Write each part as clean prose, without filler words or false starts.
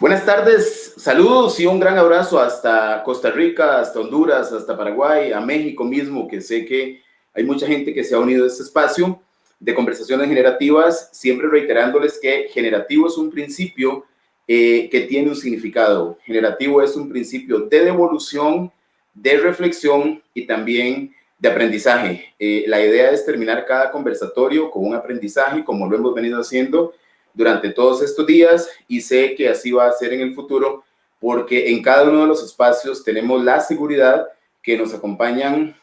Buenas tardes, saludos y un gran abrazo hasta Costa Rica, hasta Honduras, hasta Paraguay, a México mismo, que sé que hay mucha gente que se ha unido a este espacio de conversaciones generativas, siempre reiterándoles que generativo es un principio que tiene un significado. Generativo es un principio de devolución, de reflexión y también de aprendizaje. La idea es terminar cada conversatorio con un aprendizaje, como lo hemos venido haciendo durante todos estos días, y sé que así va a ser en el futuro, porque en cada uno de los espacios tenemos la seguridad que nos acompañan,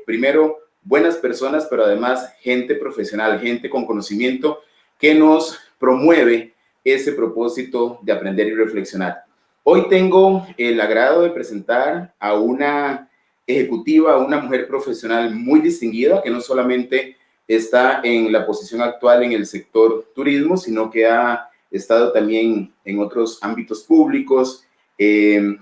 primero, buenas personas, pero además gente profesional, gente con conocimiento que nos promueve ese propósito de aprender y reflexionar. Hoy tengo el agrado de presentar a una ejecutiva, a una mujer profesional muy distinguida, que no solamente está en la posición actual en el sector turismo, sino que ha estado también en otros ámbitos públicos,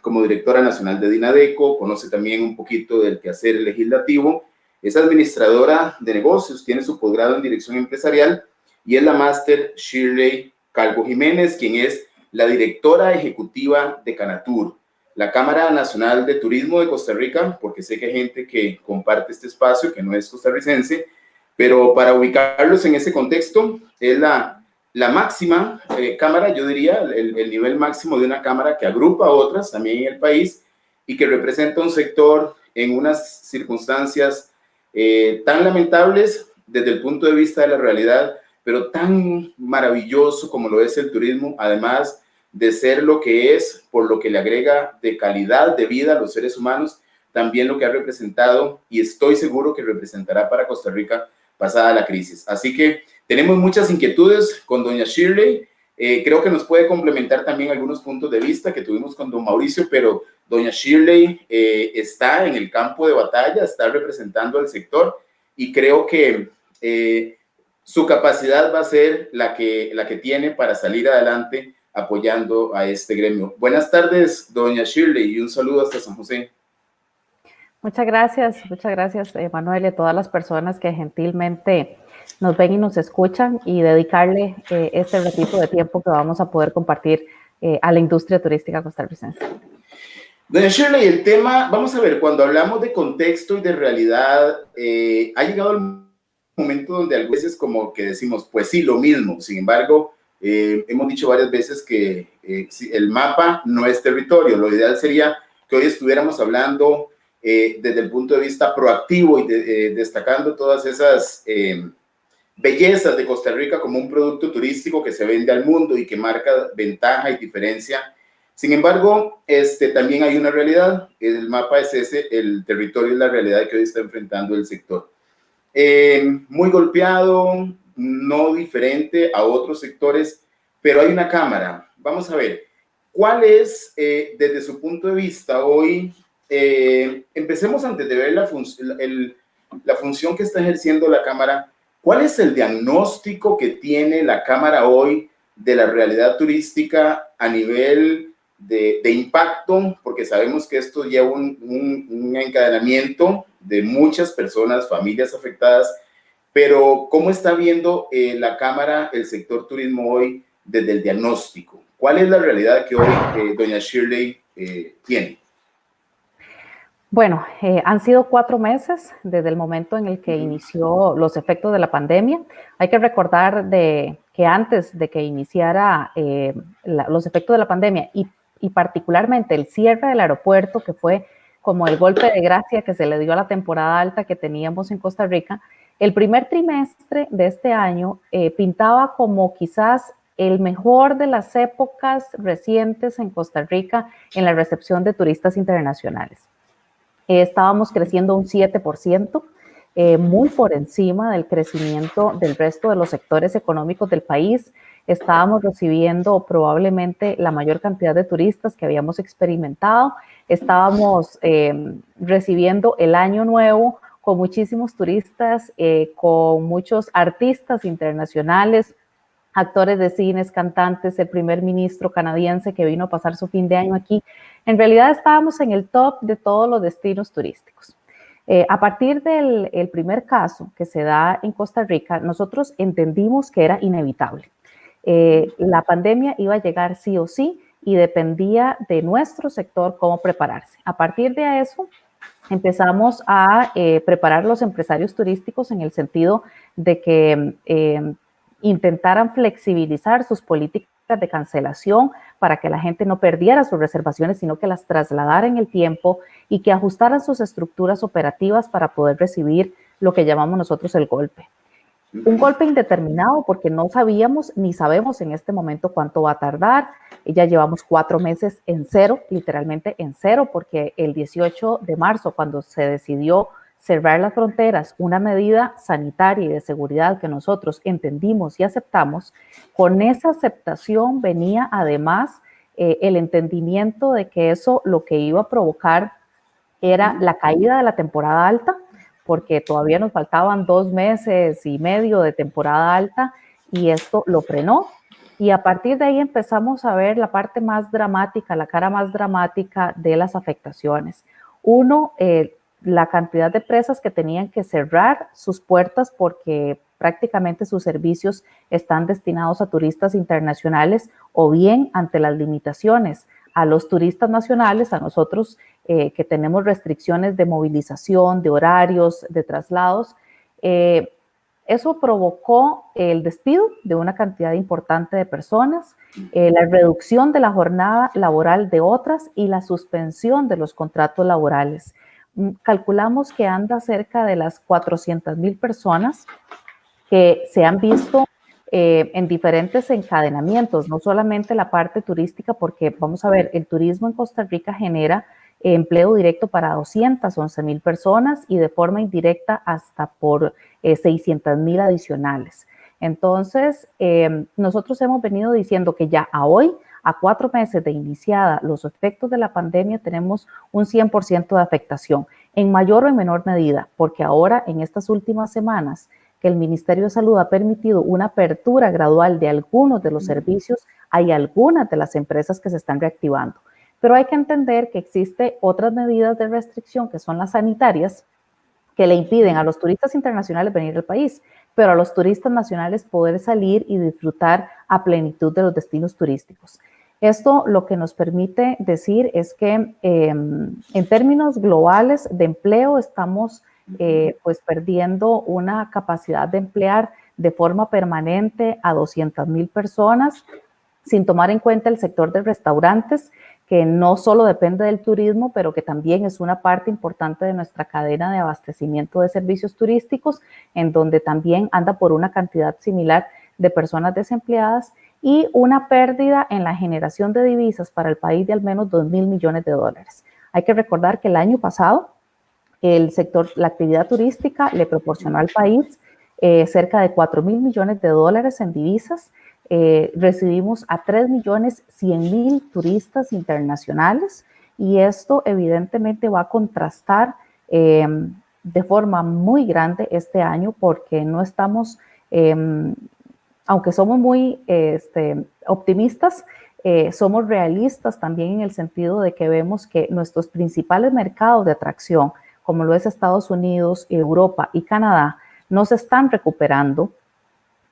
como directora nacional de Dinadeco, conoce también un poquito del quehacer legislativo, es administradora de negocios, tiene su posgrado en dirección empresarial y es la máster Shirley Calvo Jiménez, quien es la directora ejecutiva de Canatur, la Cámara Nacional de Turismo de Costa Rica, porque sé que hay gente que comparte este espacio, que no es costarricense, pero para ubicarlos en ese contexto, es la máxima cámara, yo diría, el nivel máximo de una cámara que agrupa a otras también en el país y que representa un sector en unas circunstancias tan lamentables desde el punto de vista de la realidad, pero tan maravilloso como lo es el turismo, además de ser lo que es, por lo que le agrega de calidad de vida a los seres humanos, también lo que ha representado y estoy seguro que representará para Costa Rica pasada la crisis. Así que tenemos muchas inquietudes con doña Shirley. Creo que nos puede complementar también algunos puntos de vista que tuvimos con don Mauricio, pero doña Shirley está en el campo de batalla, está representando al sector y creo que su capacidad va a ser la que tiene para salir adelante apoyando a este gremio. Buenas tardes, doña Shirley, y un saludo hasta San José. Muchas gracias, Manuel, y a todas las personas que gentilmente nos ven y nos escuchan y dedicarle este ratito de tiempo que vamos a poder compartir a la industria turística costarricense. Doña Shirley, el tema, vamos a ver, cuando hablamos de contexto y de realidad, ha llegado el momento donde a veces como que decimos, pues sí, lo mismo. Sin embargo, hemos dicho varias veces que el mapa no es territorio. Lo ideal sería que hoy estuviéramos hablando desde el punto de vista proactivo y destacando todas esas bellezas de Costa Rica como un producto turístico que se vende al mundo y que marca ventaja y diferencia. Sin embargo, también hay una realidad. El mapa es ese, el territorio es la realidad que hoy está enfrentando el sector. Muy golpeado, no diferente a otros sectores, pero hay una cámara. Vamos a ver, ¿cuál es, desde su punto de vista hoy, empecemos antes de ver la función que está ejerciendo la cámara, ¿cuál es el diagnóstico que tiene la cámara hoy de la realidad turística a nivel de impacto? Porque sabemos que esto lleva un encadenamiento de muchas personas, familias afectadas, pero ¿cómo está viendo la Cámara el sector turismo hoy desde el diagnóstico? ¿Cuál es la realidad que hoy doña Shirley tiene? Bueno, han sido 4 meses desde el momento en el que inició los efectos de la pandemia. Hay que recordar que antes de que iniciara los efectos de la pandemia y particularmente el cierre del aeropuerto, que fue como el golpe de gracia que se le dio a la temporada alta que teníamos en Costa Rica, el primer trimestre de este año pintaba como quizás el mejor de las épocas recientes en Costa Rica en la recepción de turistas internacionales. Estábamos creciendo un 7%, muy por encima del crecimiento del resto de los sectores económicos del país. Estábamos recibiendo probablemente la mayor cantidad de turistas que habíamos experimentado. Estábamos recibiendo el año nuevo con muchísimos turistas, con muchos artistas internacionales, actores de cines, cantantes, el primer ministro canadiense que vino a pasar su fin de año aquí. En realidad estábamos en el top de todos los destinos turísticos. A partir del primer caso que se da en Costa Rica, nosotros entendimos que era inevitable. La pandemia iba a llegar sí o sí y dependía de nuestro sector cómo prepararse. A partir de eso, empezamos a preparar los empresarios turísticos en el sentido de que intentaran flexibilizar sus políticas de cancelación para que la gente no perdiera sus reservaciones, sino que las trasladara en el tiempo y que ajustaran sus estructuras operativas para poder recibir lo que llamamos nosotros el golpe. Un golpe indeterminado porque no sabíamos ni sabemos en este momento cuánto va a tardar. Ya llevamos 4 meses en cero, literalmente en cero, porque el 18 de marzo, cuando se decidió cerrar las fronteras, una medida sanitaria y de seguridad que nosotros entendimos y aceptamos, con esa aceptación venía además el entendimiento de que eso lo que iba a provocar era la caída de la temporada alta, porque todavía nos faltaban 2 meses y medio de temporada alta y esto lo frenó. Y a partir de ahí empezamos a ver la parte más dramática, la cara más dramática de las afectaciones. Uno, la cantidad de presas que tenían que cerrar sus puertas porque prácticamente sus servicios están destinados a turistas internacionales o bien ante las limitaciones a los turistas nacionales, a nosotros que tenemos restricciones de movilización, de horarios, de traslados. Eso provocó el despido de una cantidad importante de personas, la reducción de la jornada laboral de otras y la suspensión de los contratos laborales. Calculamos que anda cerca de las 400,000 personas que se han visto en diferentes encadenamientos, no solamente la parte turística, porque vamos a ver, el turismo en Costa Rica genera empleo directo para 211,000 personas y de forma indirecta hasta por 600,000 adicionales. Entonces, nosotros hemos venido diciendo que ya a hoy, a 4 meses de iniciada los efectos de la pandemia, tenemos un 100% de afectación, en mayor o en menor medida, porque ahora en estas últimas semanas que el Ministerio de Salud ha permitido una apertura gradual de algunos de los servicios, hay algunas de las empresas que se están reactivando. Pero hay que entender que existen otras medidas de restricción que son las sanitarias, que le impiden a los turistas internacionales venir al país, pero a los turistas nacionales poder salir y disfrutar a plenitud de los destinos turísticos. Esto lo que nos permite decir es que en términos globales de empleo estamos pues perdiendo una capacidad de emplear de forma permanente a 200,000 personas, sin tomar en cuenta el sector de restaurantes, que no solo depende del turismo, pero que también es una parte importante de nuestra cadena de abastecimiento de servicios turísticos, en donde también anda por una cantidad similar de personas desempleadas y una pérdida en la generación de divisas para el país de al menos 2,000 millones de dólares. Hay que recordar que el año pasado el sector, la actividad turística le proporcionó al país cerca de 4,000 millones de dólares en divisas. Recibimos a 3,100,000 turistas internacionales y esto evidentemente va a contrastar de forma muy grande este año porque no estamos, aunque somos muy optimistas, somos realistas también en el sentido de que vemos que nuestros principales mercados de atracción, como lo es Estados Unidos, Europa y Canadá, no se están recuperando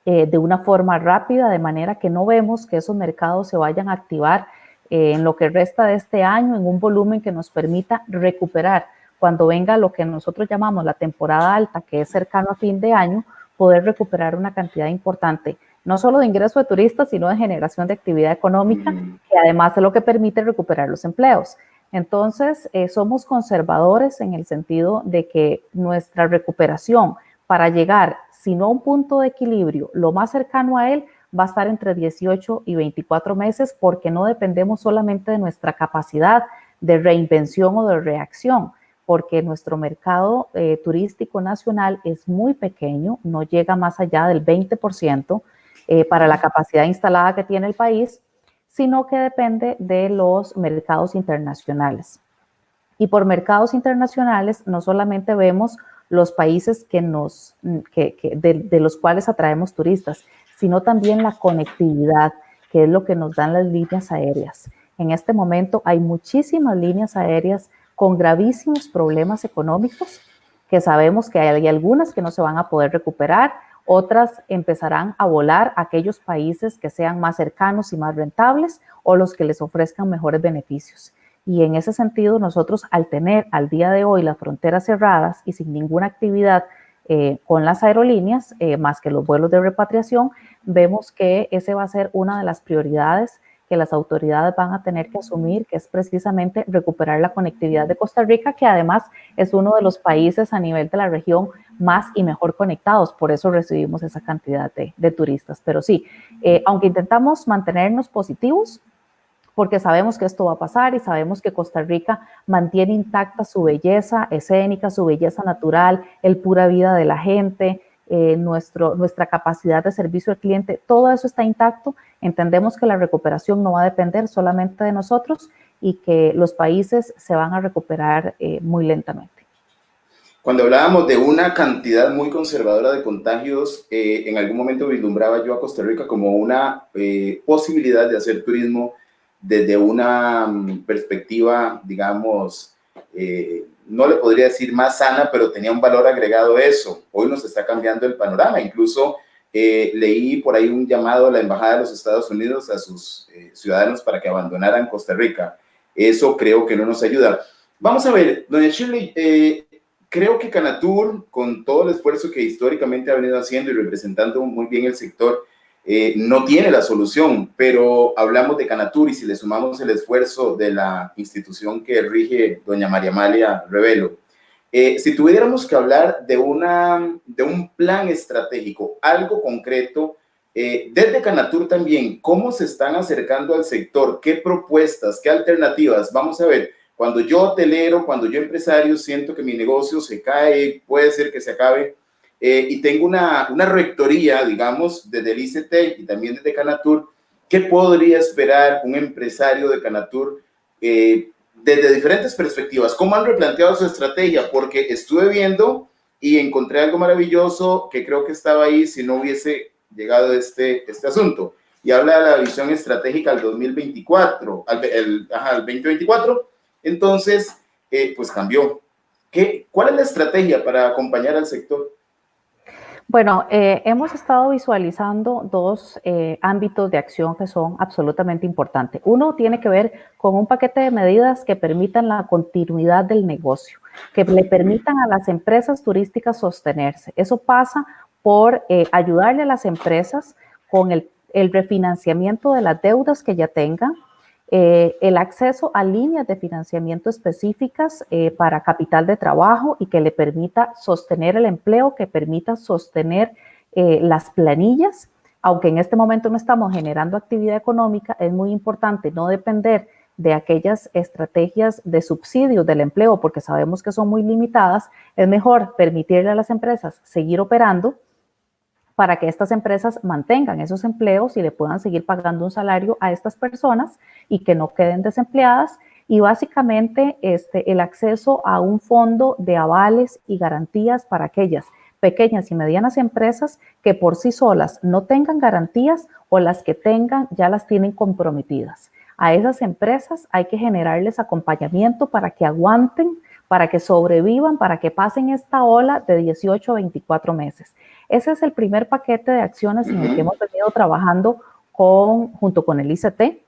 de una forma rápida, de manera que no vemos que esos mercados se vayan a activar en lo que resta de este año en un volumen que nos permita recuperar cuando venga lo que nosotros llamamos la temporada alta, que es cercano a fin de año, poder recuperar una cantidad importante, no solo de ingreso de turistas, sino de generación de actividad económica, que además es lo que permite recuperar los empleos. Entonces, somos conservadores en el sentido de que nuestra recuperación para llegar, si no a un punto de equilibrio, lo más cercano a él va a estar entre 18 y 24 meses porque no dependemos solamente de nuestra capacidad de reinvención o de reacción, porque nuestro mercado turístico nacional es muy pequeño, no llega más allá del 20% para la capacidad instalada que tiene el país, sino que depende de los mercados internacionales. Y por mercados internacionales no solamente vemos los países de los cuales atraemos turistas, sino también la conectividad, que es lo que nos dan las líneas aéreas. En este momento hay muchísimas líneas aéreas con gravísimos problemas económicos, que sabemos que hay algunas que no se van a poder recuperar, otras empezarán a volar a aquellos países que sean más cercanos y más rentables o los que les ofrezcan mejores beneficios. Y en ese sentido, nosotros al tener al día de hoy las fronteras cerradas y sin ninguna actividad con las aerolíneas, más que los vuelos de repatriación, vemos que ese va a ser una de las prioridades que las autoridades van a tener que asumir, que es precisamente recuperar la conectividad de Costa Rica, que además es uno de los países a nivel de la región más y mejor conectados, por eso recibimos esa cantidad de turistas. Pero sí, aunque intentamos mantenernos positivos, porque sabemos que esto va a pasar y sabemos que Costa Rica mantiene intacta su belleza escénica, su belleza natural, el pura vida de la gente, nuestra capacidad de servicio al cliente, todo eso está intacto. Entendemos que la recuperación no va a depender solamente de nosotros y que los países se van a recuperar muy lentamente. Cuando hablábamos de una cantidad muy conservadora de contagios, en algún momento vislumbraba yo a Costa Rica como una posibilidad de hacer turismo desde una perspectiva, digamos, no le podría decir más sana, pero tenía un valor agregado eso. Hoy nos está cambiando el panorama. Incluso leí por ahí un llamado a la Embajada de los Estados Unidos a sus ciudadanos para que abandonaran Costa Rica. Eso creo que no nos ayuda. Vamos a ver, doña Shirley, creo que Canatur, con todo el esfuerzo que históricamente ha venido haciendo y representando muy bien el sector, no tiene la solución, pero hablamos de Canatur y si le sumamos el esfuerzo de la institución que rige doña María Amalia Revelo, si tuviéramos que hablar de un plan estratégico, algo concreto, desde Canatur también, ¿cómo se están acercando al sector? ¿Qué propuestas, qué alternativas? Vamos a ver, cuando yo hotelero, cuando yo empresario, siento que mi negocio se cae, puede ser que se acabe, y tengo una rectoría, digamos, desde el ICT y también desde Canatur, ¿qué podría esperar un empresario de Canatur desde diferentes perspectivas? ¿Cómo han replanteado su estrategia? Porque estuve viendo y encontré algo maravilloso que creo que estaba ahí si no hubiese llegado este asunto. Y habla de la visión estratégica al 2024, al 2024. Entonces, pues cambió. ¿Cuál es la estrategia para acompañar al sector? Bueno, hemos estado visualizando dos ámbitos de acción que son absolutamente importantes. Uno tiene que ver con un paquete de medidas que permitan la continuidad del negocio, que le permitan a las empresas turísticas sostenerse. Eso pasa por ayudarle a las empresas con el refinanciamiento de las deudas que ya tengan, el acceso a líneas de financiamiento específicas para capital de trabajo y que le permita sostener el empleo, que permita sostener las planillas. Aunque en este momento no estamos generando actividad económica, es muy importante no depender de aquellas estrategias de subsidio del empleo, porque sabemos que son muy limitadas. Es mejor permitirle a las empresas seguir operando para que estas empresas mantengan esos empleos y le puedan seguir pagando un salario a estas personas y que no queden desempleadas. Y básicamente el acceso a un fondo de avales y garantías para aquellas pequeñas y medianas empresas que por sí solas no tengan garantías o las que tengan ya las tienen comprometidas. A esas empresas hay que generarles acompañamiento para que aguanten, para que sobrevivan, para que pasen esta ola de 18 a 24 meses. Ese es el primer paquete de acciones en el que hemos venido trabajando junto con el ICT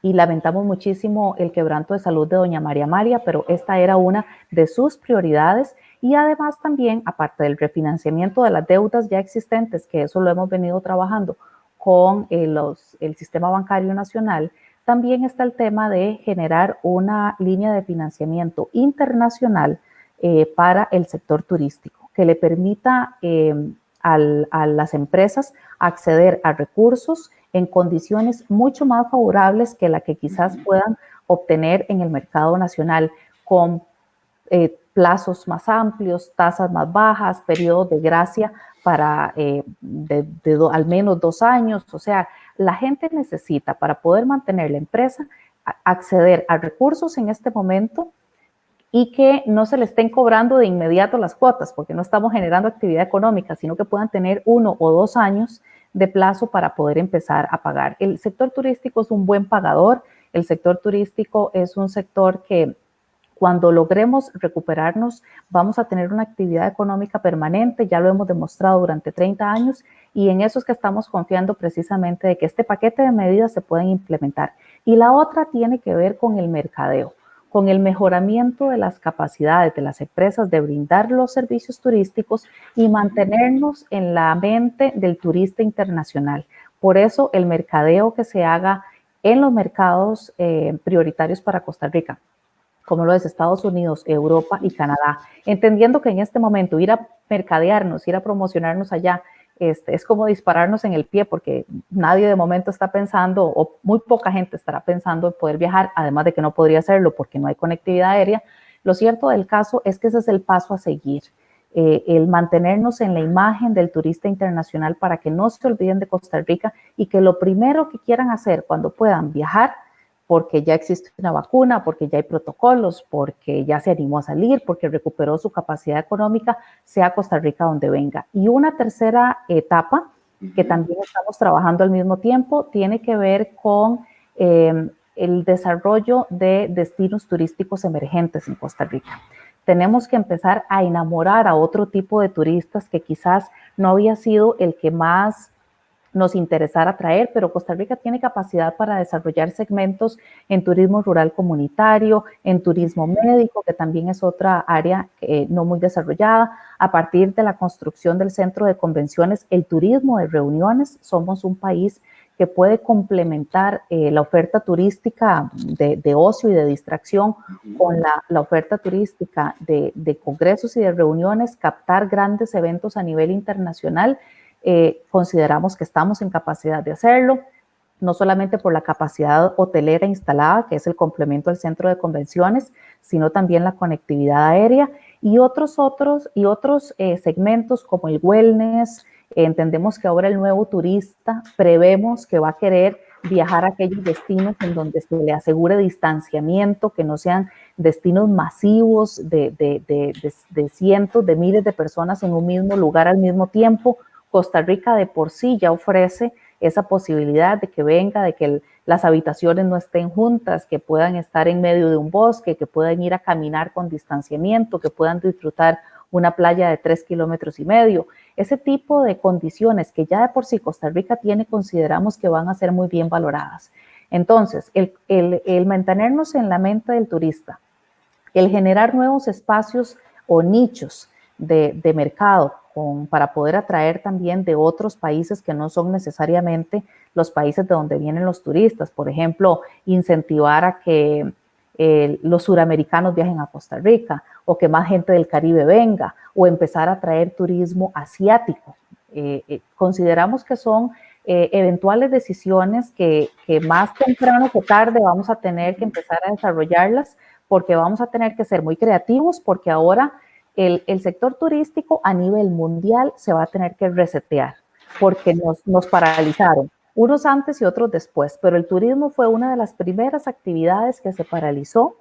y lamentamos muchísimo el quebranto de salud de doña María Amalia, pero esta era una de sus prioridades y además también, aparte del refinanciamiento de las deudas ya existentes, que eso lo hemos venido trabajando con el Sistema Bancario Nacional, también está el tema de generar una línea de financiamiento internacional para el sector turístico, que le permita a las empresas acceder a recursos en condiciones mucho más favorables que la que quizás puedan obtener en el mercado nacional, con plazos más amplios, tasas más bajas, periodos de gracia para al menos 2 años. O sea, la gente necesita, para poder mantener la empresa, acceder a recursos en este momento y que no se le estén cobrando de inmediato las cuotas, porque no estamos generando actividad económica, sino que puedan tener 1 o 2 años de plazo para poder empezar a pagar. El sector turístico es un buen pagador, el sector turístico es un sector que Cuando logremos recuperarnos, vamos a tener una actividad económica permanente, ya lo hemos demostrado durante 30 años, y en eso es que estamos confiando precisamente de que este paquete de medidas se pueden implementar. Y la otra tiene que ver con el mercadeo, con el mejoramiento de las capacidades de las empresas de brindar los servicios turísticos y mantenernos en la mente del turista internacional. Por eso el mercadeo que se haga en los mercados prioritarios para Costa Rica, como lo es Estados Unidos, Europa y Canadá, entendiendo que en este momento ir a mercadearnos, ir a promocionarnos allá, es como dispararnos en el pie, porque nadie de momento está pensando, o muy poca gente estará pensando en poder viajar, además de que no podría hacerlo porque no hay conectividad aérea. Lo cierto del caso es que ese es el paso a seguir, el mantenernos en la imagen del turista internacional para que no se olviden de Costa Rica y que lo primero que quieran hacer cuando puedan viajar, porque ya existe una vacuna, porque ya hay protocolos, porque ya se animó a salir, porque recuperó su capacidad económica, sea Costa Rica donde venga. Y una tercera etapa, que también estamos trabajando al mismo tiempo, tiene que ver con el desarrollo de destinos turísticos emergentes en Costa Rica. Tenemos que empezar a enamorar a otro tipo de turistas que quizás no había sido el que más nos interesara traer, pero Costa Rica tiene capacidad para desarrollar segmentos en turismo rural comunitario, en turismo médico, que también es otra área no muy desarrollada. A partir de la construcción del centro de convenciones, el turismo de reuniones, somos un país que puede complementar la oferta turística de ocio y de distracción con la oferta turística de congresos y de reuniones, captar grandes eventos a nivel internacional. Consideramos que estamos en capacidad de hacerlo, no solamente por la capacidad hotelera instalada, que es el complemento al centro de convenciones, sino también la conectividad aérea y otros segmentos como el wellness. Entendemos que ahora el nuevo turista prevemos que va a querer viajar a aquellos destinos en donde se le asegure distanciamiento, que no sean destinos masivos de cientos de miles de personas en un mismo lugar al mismo tiempo. Costa Rica de por sí ya ofrece esa posibilidad de que venga, de que las habitaciones no estén juntas, que puedan estar en medio de un bosque, que puedan ir a caminar con distanciamiento, que puedan disfrutar una playa de 3,5 kilómetros. Ese tipo de condiciones que ya de por sí Costa Rica tiene, consideramos que van a ser muy bien valoradas. Entonces, el mantenernos en la mente del turista, el generar nuevos espacios o nichos de mercado para poder atraer también de otros países que no son necesariamente los países de donde vienen los turistas. Por ejemplo, incentivar a que los suramericanos viajen a Costa Rica o que más gente del Caribe venga o empezar a traer turismo asiático. Consideramos que son eventuales decisiones que más temprano que tarde vamos a tener que empezar a desarrollarlas, porque vamos a tener que ser muy creativos, porque ahora el sector turístico a nivel mundial se va a tener que resetear, porque nos paralizaron, unos antes y otros después, pero el turismo fue una de las primeras actividades que se paralizó,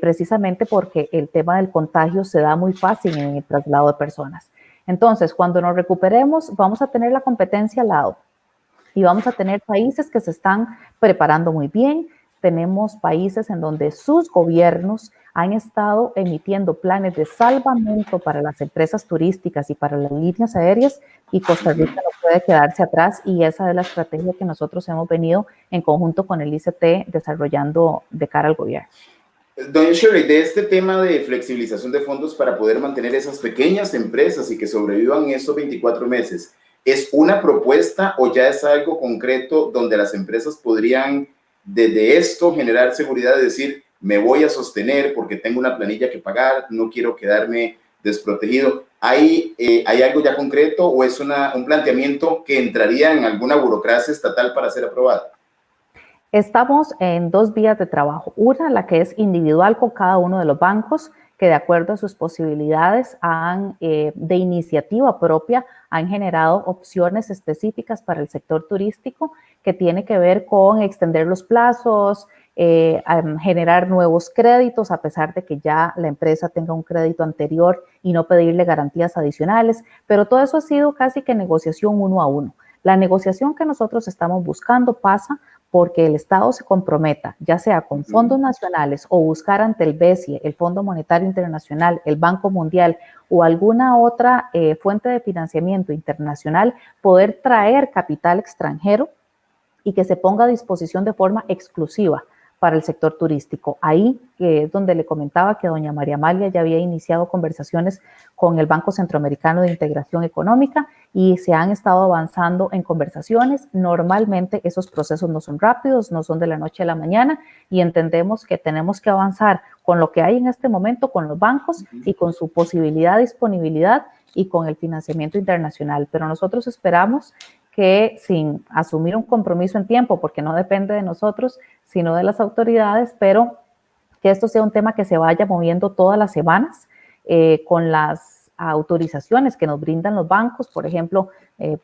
precisamente porque el tema del contagio se da muy fácil en el traslado de personas. Entonces, cuando nos recuperemos, vamos a tener la competencia al lado y vamos a tener países que se están preparando muy bien. Tenemos países en donde sus gobiernos han estado emitiendo planes de salvamento para las empresas turísticas y para las líneas aéreas, y Costa Rica no puede quedarse atrás, y esa es la estrategia que nosotros hemos venido en conjunto con el ICT desarrollando de cara al gobierno. Doña Shirley, de este tema de flexibilización de fondos para poder mantener esas pequeñas empresas y que sobrevivan estos 24 meses, ¿es una propuesta o ya es algo concreto donde las empresas podrían desde esto generar seguridad de decir, me voy a sostener porque tengo una planilla que pagar, no quiero quedarme desprotegido? ¿Hay algo ya concreto o es un planteamiento que entraría en alguna burocracia estatal para ser aprobado? Estamos en 2 vías de trabajo. Una, la que es individual con cada uno de los bancos, que de acuerdo a sus posibilidades de iniciativa propia, han generado opciones específicas para el sector turístico, que tiene que ver con extender los plazos, generar nuevos créditos, a pesar de que ya la empresa tenga un crédito anterior, y no pedirle garantías adicionales, pero todo eso ha sido casi que negociación uno a uno. La negociación que nosotros estamos buscando pasa porque el Estado se comprometa, ya sea con fondos nacionales o buscar ante el BESIE, el Fondo Monetario Internacional, el Banco Mundial o alguna otra fuente de financiamiento internacional, poder traer capital extranjero y que se ponga a disposición de forma exclusiva para el sector turístico. Ahí es donde le comentaba que doña María Amalia ya había iniciado conversaciones con el Banco Centroamericano de Integración Económica y se han estado avanzando en conversaciones. Normalmente esos procesos no son rápidos, no son de la noche a la mañana y entendemos que tenemos que avanzar con lo que hay en este momento con los bancos y con su posibilidad, disponibilidad y con el financiamiento internacional. Pero nosotros esperamos que sin asumir un compromiso en tiempo, porque no depende de nosotros, sino de las autoridades, pero que esto sea un tema que se vaya moviendo todas las semanas con las autorizaciones que nos brindan los bancos. Por ejemplo,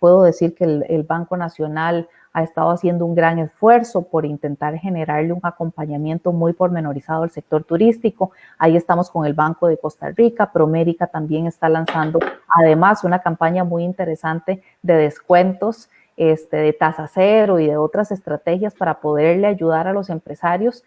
puedo decir que el Banco Nacional ha estado haciendo un gran esfuerzo por intentar generarle un acompañamiento muy pormenorizado al sector turístico. Ahí estamos con el Banco de Costa Rica. Promérica también está lanzando además una campaña muy interesante de descuentos, de tasa cero y de otras estrategias para poderle ayudar a los empresarios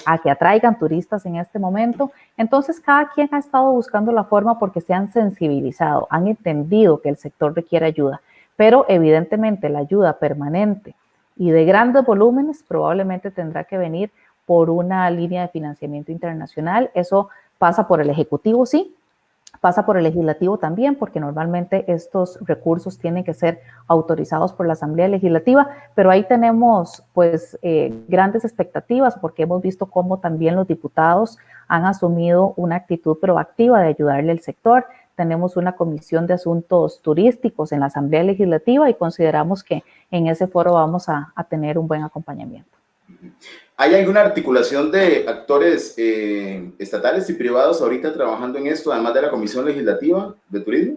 a que atraigan turistas en este momento. Entonces, cada quien ha estado buscando la forma porque se han sensibilizado, han entendido que el sector requiere ayuda, pero evidentemente la ayuda permanente y de grandes volúmenes probablemente tendrá que venir por una línea de financiamiento internacional. Eso pasa por el Ejecutivo, sí, pasa por el Legislativo también, porque normalmente estos recursos tienen que ser autorizados por la Asamblea Legislativa, pero ahí tenemos pues grandes expectativas porque hemos visto cómo también los diputados han asumido una actitud proactiva de ayudarle al sector. Tenemos una comisión de asuntos turísticos en la Asamblea Legislativa y consideramos que en ese foro vamos a tener un buen acompañamiento. ¿Hay alguna articulación de actores estatales y privados ahorita trabajando en esto, además de la Comisión Legislativa de Turismo?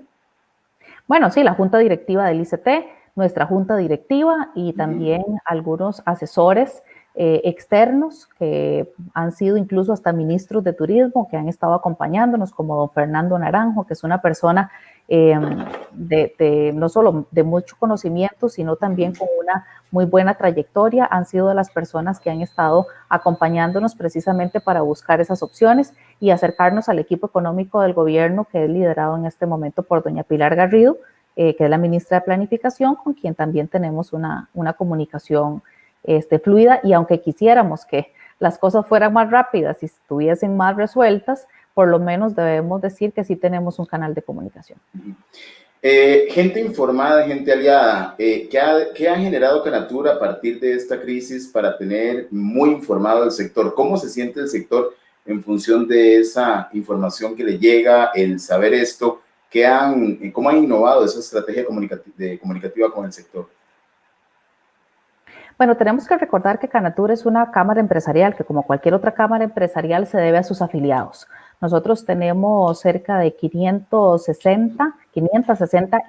Bueno, sí, la Junta Directiva del ICT, nuestra Junta Directiva y también algunos asesores externos que han sido incluso hasta ministros de turismo que han estado acompañándonos, como don Fernando Naranjo, que es una persona no solo de mucho conocimiento, sino también con una muy buena trayectoria. Han sido de las personas que han estado acompañándonos precisamente para buscar esas opciones y acercarnos al equipo económico del gobierno, que es liderado en este momento por doña Pilar Garrido, que es la ministra de Planificación, con quien también tenemos una comunicación fluida, y aunque quisiéramos que las cosas fueran más rápidas y estuviesen más resueltas, por lo menos debemos decir que sí tenemos un canal de comunicación. Gente informada, gente aliada, ¿qué ha generado Canatur a partir de esta crisis para tener muy informado el sector? ¿Cómo se siente el sector en función de esa información que le llega, el saber esto? ¿Cómo han innovado esa estrategia comunicativa con el sector? Bueno, tenemos que recordar que Canatur es una cámara empresarial que, como cualquier otra cámara empresarial, se debe a sus afiliados. Nosotros tenemos cerca de 560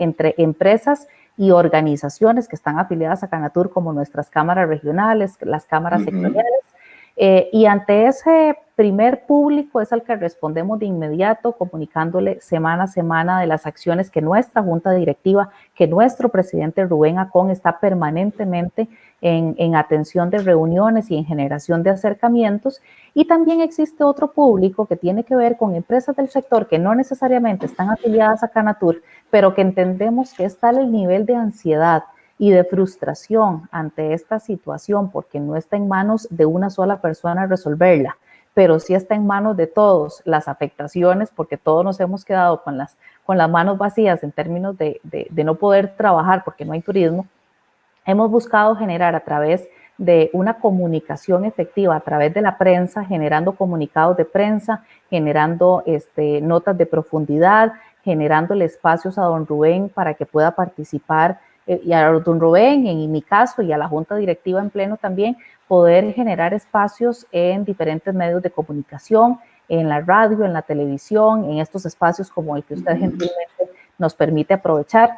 entre empresas y organizaciones que están afiliadas a Canatur, como nuestras cámaras regionales, las cámaras sectoriales. Y ante ese primer público es al que respondemos de inmediato, comunicándole semana a semana de las acciones que nuestra Junta Directiva, que nuestro presidente Rubén Acón está permanentemente en atención de reuniones y en generación de acercamientos. Y también existe otro público que tiene que ver con empresas del sector que no necesariamente están afiliadas a Canatur, pero que entendemos que es tal el nivel de ansiedad y de frustración ante esta situación, porque no está en manos de una sola persona resolverla, pero sí está en manos de todos las afectaciones, porque todos nos hemos quedado con las manos vacías en términos de no poder trabajar porque no hay turismo. Hemos buscado generar a través de una comunicación efectiva, a través de la prensa, generando comunicados de prensa, generando notas de profundidad, generándole espacios a don Rubén para que pueda participar, y a don Rubén, en mi caso, y a la Junta Directiva en pleno también, poder generar espacios en diferentes medios de comunicación, en la radio, en la televisión, en estos espacios como el que usted gentilmente nos permite aprovechar,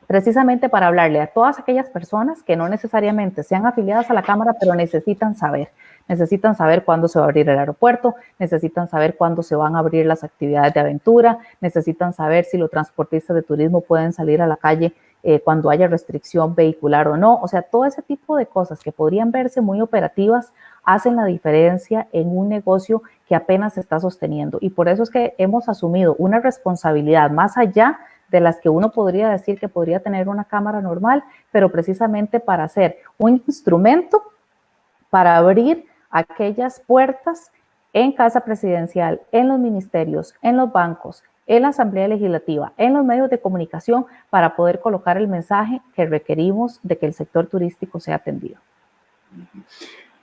precisamente para hablarle a todas aquellas personas que no necesariamente sean afiliadas a la Cámara, pero necesitan saber cuándo se va a abrir el aeropuerto, necesitan saber cuándo se van a abrir las actividades de aventura, necesitan saber si los transportistas de turismo pueden salir a la calle cuando haya restricción vehicular o no. O sea, todo ese tipo de cosas que podrían verse muy operativas hacen la diferencia en un negocio que apenas se está sosteniendo. Y por eso es que hemos asumido una responsabilidad más allá de las que uno podría decir que podría tener una cámara normal, pero precisamente para hacer un instrumento para abrir aquellas puertas en Casa Presidencial, en los ministerios, en los bancos, en la Asamblea Legislativa, en los medios de comunicación, para poder colocar el mensaje que requerimos de que el sector turístico sea atendido.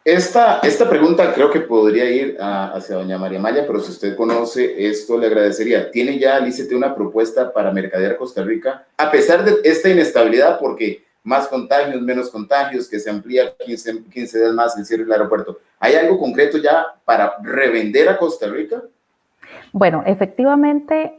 Esta pregunta creo que podría ir hacia doña María Amaya, pero si usted conoce esto, le agradecería. ¿Tiene ya el ICT una propuesta para mercadear Costa Rica? A pesar de esta inestabilidad, porque más contagios, menos contagios, que se amplía 15 días más el cierre del aeropuerto, ¿hay algo concreto ya para revender a Costa Rica? Bueno, efectivamente,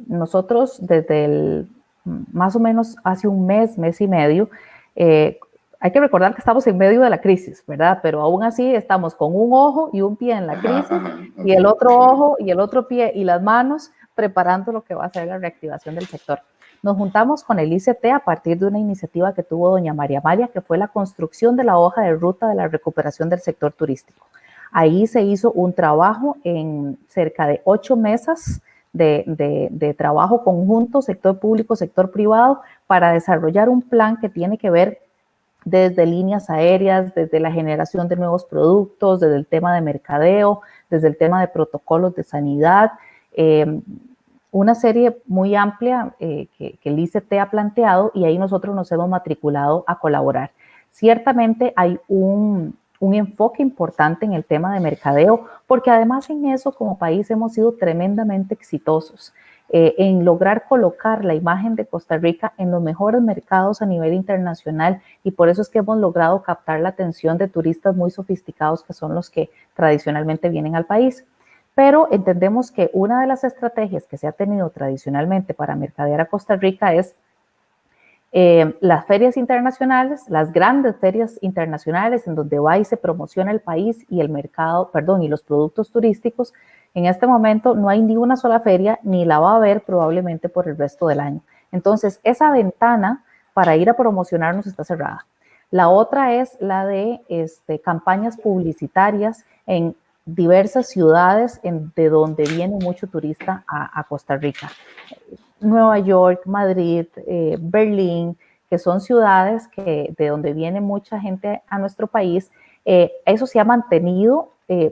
nosotros desde más o menos hace un mes y medio, hay que recordar que estamos en medio de la crisis, ¿verdad? Pero aún así estamos con un ojo y un pie en la crisis, okay, y el otro ojo y el otro pie y las manos preparando lo que va a ser la reactivación del sector. Nos juntamos con el ICT a partir de una iniciativa que tuvo doña María Amaya, que fue la construcción de la hoja de ruta de la recuperación del sector turístico. Ahí se hizo un trabajo en cerca de 8 mesas de trabajo conjunto, sector público, sector privado, para desarrollar un plan que tiene que ver desde líneas aéreas, desde la generación de nuevos productos, desde el tema de mercadeo, desde el tema de protocolos de sanidad, una serie muy amplia que el ICT ha planteado, y ahí nosotros nos hemos matriculado a colaborar. Ciertamente hay un enfoque importante en el tema de mercadeo, porque además en eso como país hemos sido tremendamente exitosos en lograr colocar la imagen de Costa Rica en los mejores mercados a nivel internacional, y por eso es que hemos logrado captar la atención de turistas muy sofisticados, que son los que tradicionalmente vienen al país. Pero entendemos que una de las estrategias que se ha tenido tradicionalmente para mercadear a Costa Rica es las ferias internacionales, las grandes ferias internacionales en donde va y se promociona el país y el mercado, y los productos turísticos. En este momento no hay ni una sola feria, ni la va a haber probablemente por el resto del año. Entonces, esa ventana para ir a promocionarnos está cerrada. La otra es la de campañas publicitarias en diversas ciudades de donde viene mucho turista a Costa Rica. Nueva York, Madrid, Berlín, que son ciudades de donde viene mucha gente a nuestro país. Eso se ha mantenido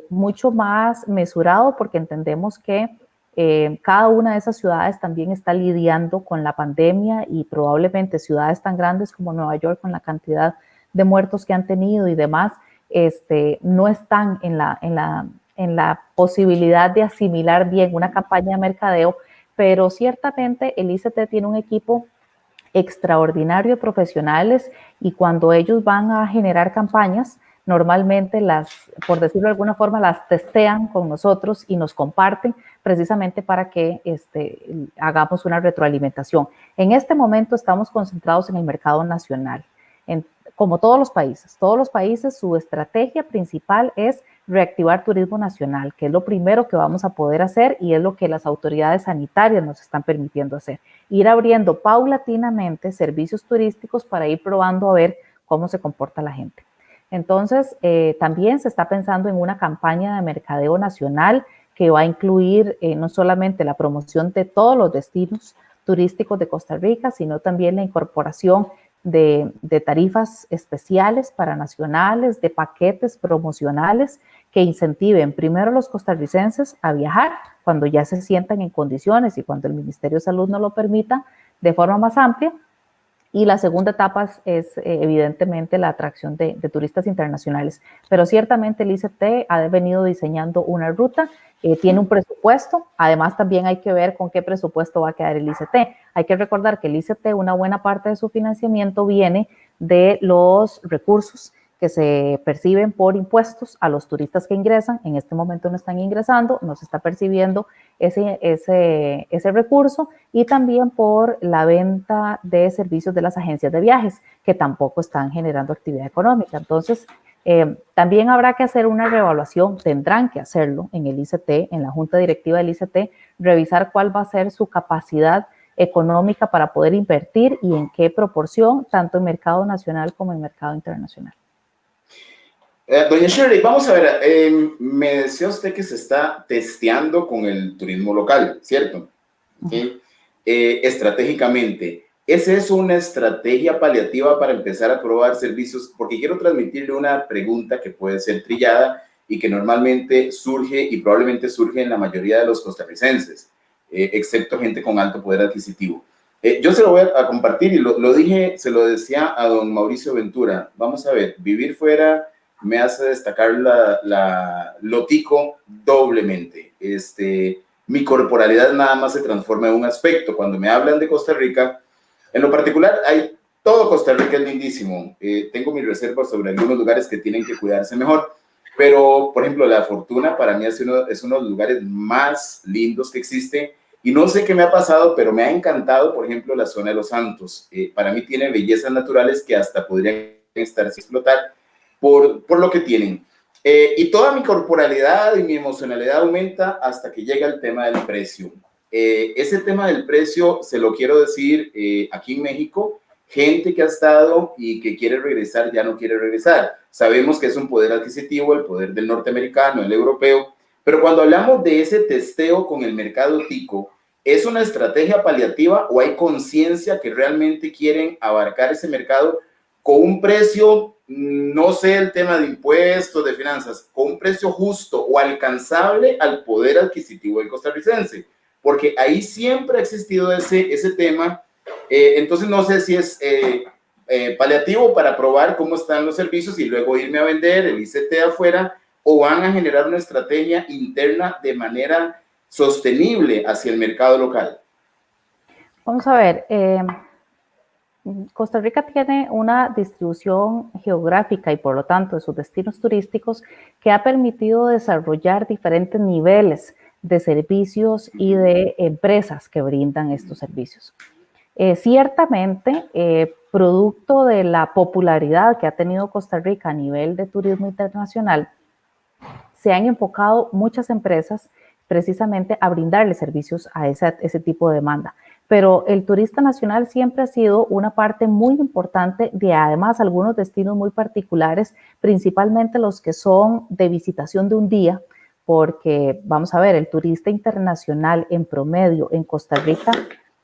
mucho más mesurado, porque entendemos que cada una de esas ciudades también está lidiando con la pandemia, y probablemente ciudades tan grandes como Nueva York, con la cantidad de muertos que han tenido y demás, no están en la posibilidad de asimilar bien una campaña de mercadeo. Pero ciertamente el ICT tiene un equipo extraordinario de profesionales, y cuando ellos van a generar campañas, normalmente por decirlo de alguna forma, las testean con nosotros y nos comparten precisamente para que hagamos una retroalimentación. En este momento estamos concentrados en el mercado nacional. Como todos los países, su estrategia principal es reactivar turismo nacional, que es lo primero que vamos a poder hacer, y es lo que las autoridades sanitarias nos están permitiendo hacer. Ir abriendo paulatinamente servicios turísticos para ir probando a ver cómo se comporta la gente. Entonces, también se está pensando en una campaña de mercadeo nacional que va a incluir no solamente la promoción de todos los destinos turísticos de Costa Rica, sino también la incorporación de tarifas especiales para nacionales, de paquetes promocionales que incentiven primero a los costarricenses a viajar cuando ya se sientan en condiciones y cuando el Ministerio de Salud nos lo permita de forma más amplia. Y la segunda etapa es evidentemente la atracción de turistas internacionales. Pero ciertamente el ICT ha venido diseñando una ruta, tiene un presupuesto. Además, también hay que ver con qué presupuesto va a quedar el ICT. Hay que recordar que el ICT, una buena parte de su financiamiento viene de los recursos que se perciben por impuestos a los turistas que ingresan. En este momento no están ingresando, no se está percibiendo ese recurso, y también por la venta de servicios de las agencias de viajes, que tampoco están generando actividad económica. Entonces, también habrá que hacer una reevaluación, tendrán que hacerlo en el ICT, en la Junta Directiva del ICT, revisar cuál va a ser su capacidad económica para poder invertir y en qué proporción, tanto en mercado nacional como en mercado internacional. Doña Shirley, vamos a ver, me decía usted que se está testeando con el turismo local, ¿cierto? ¿Sí? Estratégicamente, ¿es eso una estrategia paliativa para empezar a probar servicios? Porque quiero transmitirle una pregunta que puede ser trillada y que normalmente surge y probablemente surge en la mayoría de los costarricenses, excepto gente con alto poder adquisitivo. Yo se lo voy a compartir y lo dije, se lo decía a don Mauricio Ventura. Vamos a ver, vivir fuera me hace destacar lo tico doblemente. Mi corporalidad nada más se transforma en un aspecto. Cuando me hablan de Costa Rica, en lo particular, todo Costa Rica es lindísimo. Tengo mis reservas sobre algunos lugares que tienen que cuidarse mejor, pero, por ejemplo, La Fortuna para mí es uno de los lugares más lindos que existe. Y no sé qué me ha pasado, pero me ha encantado, por ejemplo, la zona de Los Santos. Para mí tiene bellezas naturales que hasta podrían estar sin explotar por lo que tienen. Y toda mi corporalidad y mi emocionalidad aumenta hasta que llega el tema del precio. Ese tema del precio se lo quiero decir aquí en México, gente que ha estado y que quiere regresar ya no quiere regresar. Sabemos que es un poder adquisitivo, el poder del norteamericano, el europeo, pero cuando hablamos de ese testeo con el mercado tico, ¿es una estrategia paliativa o hay conciencia que realmente quieren abarcar ese mercado con un precio, no sé el tema de impuestos, de finanzas, con un precio justo o alcanzable al poder adquisitivo del costarricense? Porque ahí siempre ha existido ese tema. Entonces no sé si es paliativo para probar cómo están los servicios y luego irme a vender el ICT afuera, o van a generar una estrategia interna de manera sostenible hacia el mercado local. Vamos a ver, Costa Rica tiene una distribución geográfica y por lo tanto de sus destinos turísticos que ha permitido desarrollar diferentes niveles de servicios y de empresas que brindan estos servicios. Ciertamente, producto de la popularidad que ha tenido Costa Rica a nivel de turismo internacional, se han enfocado muchas empresas precisamente a brindarle servicios a ese tipo de demanda. Pero el turista nacional siempre ha sido una parte muy importante de además algunos destinos muy particulares, principalmente los que son de visitación de un día, porque vamos a ver, el turista internacional en promedio en Costa Rica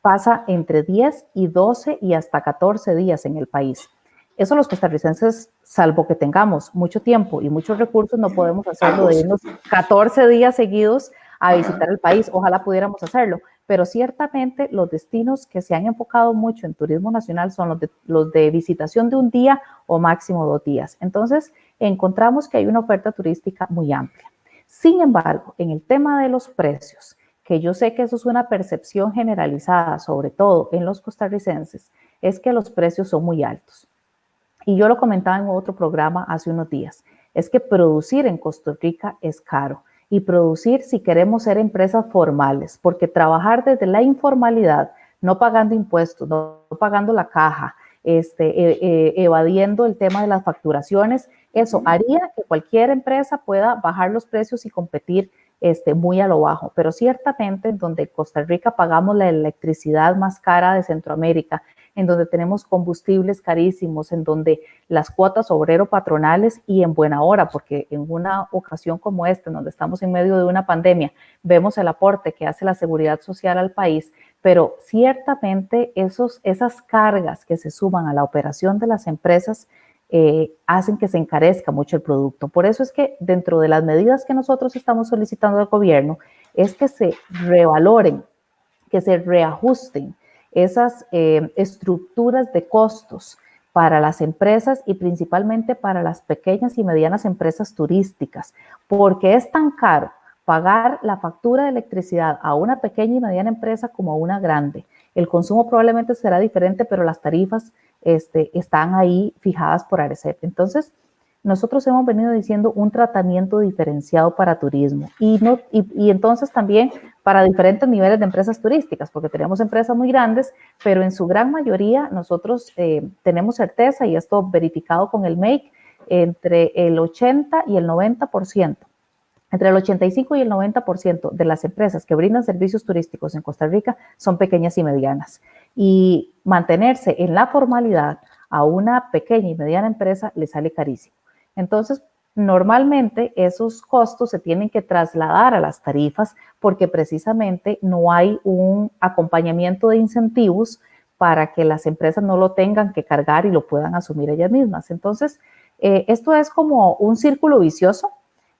pasa entre 10 y 12 y hasta 14 días en el país. Eso los costarricenses, salvo que tengamos mucho tiempo y muchos recursos, no podemos hacerlo de irnos 14 días seguidos a visitar el país. Ojalá pudiéramos hacerlo, pero ciertamente los destinos que se han enfocado mucho en turismo nacional son los de visitación de un día o máximo 2 días. Entonces, encontramos que hay una oferta turística muy amplia. Sin embargo, en el tema de los precios, que yo sé que eso es una percepción generalizada, sobre todo en los costarricenses, es que los precios son muy altos. Y yo lo comentaba en otro programa hace unos días, es que producir en Costa Rica es caro. Y producir si queremos ser empresas formales, porque trabajar desde la informalidad, no pagando impuestos, no pagando la caja, evadiendo el tema de las facturaciones, eso haría que cualquier empresa pueda bajar los precios y competir muy a lo bajo. Pero ciertamente en donde Costa Rica pagamos la electricidad más cara de Centroamérica, en donde tenemos combustibles carísimos, en donde las cuotas obrero-patronales y en buena hora, porque en una ocasión como esta, en donde estamos en medio de una pandemia, vemos el aporte que hace la seguridad social al país, pero ciertamente esas cargas que se suman a la operación de las empresas hacen que se encarezca mucho el producto. Por eso es que dentro de las medidas que nosotros estamos solicitando al gobierno, es que se revaloren, que se reajusten esas estructuras de costos para las empresas y principalmente para las pequeñas y medianas empresas turísticas, porque es tan caro pagar la factura de electricidad a una pequeña y mediana empresa como a una grande. El consumo probablemente será diferente, pero las tarifas están ahí fijadas por ARECEP. Entonces, nosotros hemos venido diciendo un tratamiento diferenciado para turismo y entonces también para diferentes niveles de empresas turísticas, porque tenemos empresas muy grandes, pero en su gran mayoría nosotros tenemos certeza, y esto verificado con el MEIC, entre el 80 y el 90% Entre el 85 y el 90% de las empresas que brindan servicios turísticos en Costa Rica son pequeñas y medianas. Y mantenerse en la formalidad a una pequeña y mediana empresa le sale carísimo. Entonces, normalmente esos costos se tienen que trasladar a las tarifas porque precisamente no hay un acompañamiento de incentivos para que las empresas no lo tengan que cargar y lo puedan asumir ellas mismas. Entonces, esto es como un círculo vicioso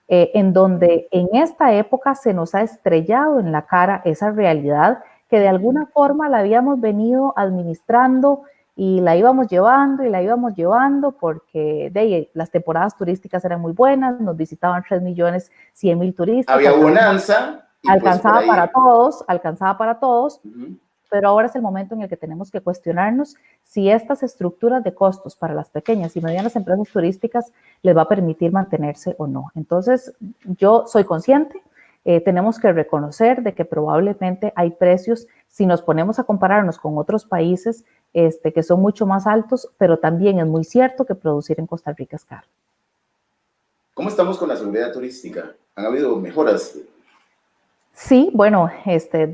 en donde en esta época se nos ha estrellado en la cara esa realidad que de alguna forma la habíamos venido administrando y la íbamos llevando y la íbamos llevando porque las temporadas turísticas eran muy buenas, nos visitaban 3.100.000 turistas. Había bonanza y alcanzaba pues alcanzaba para todos. Pero ahora es el momento en el que tenemos que cuestionarnos si estas estructuras de costos para las pequeñas y medianas empresas turísticas les va a permitir mantenerse o no. Entonces, yo soy consciente, tenemos que reconocer de que probablemente hay precios, si nos ponemos a compararnos con otros países que son mucho más altos, pero también es muy cierto que producir en Costa Rica es caro. ¿Cómo estamos con la seguridad turística? ¿Han habido mejoras? Sí, bueno,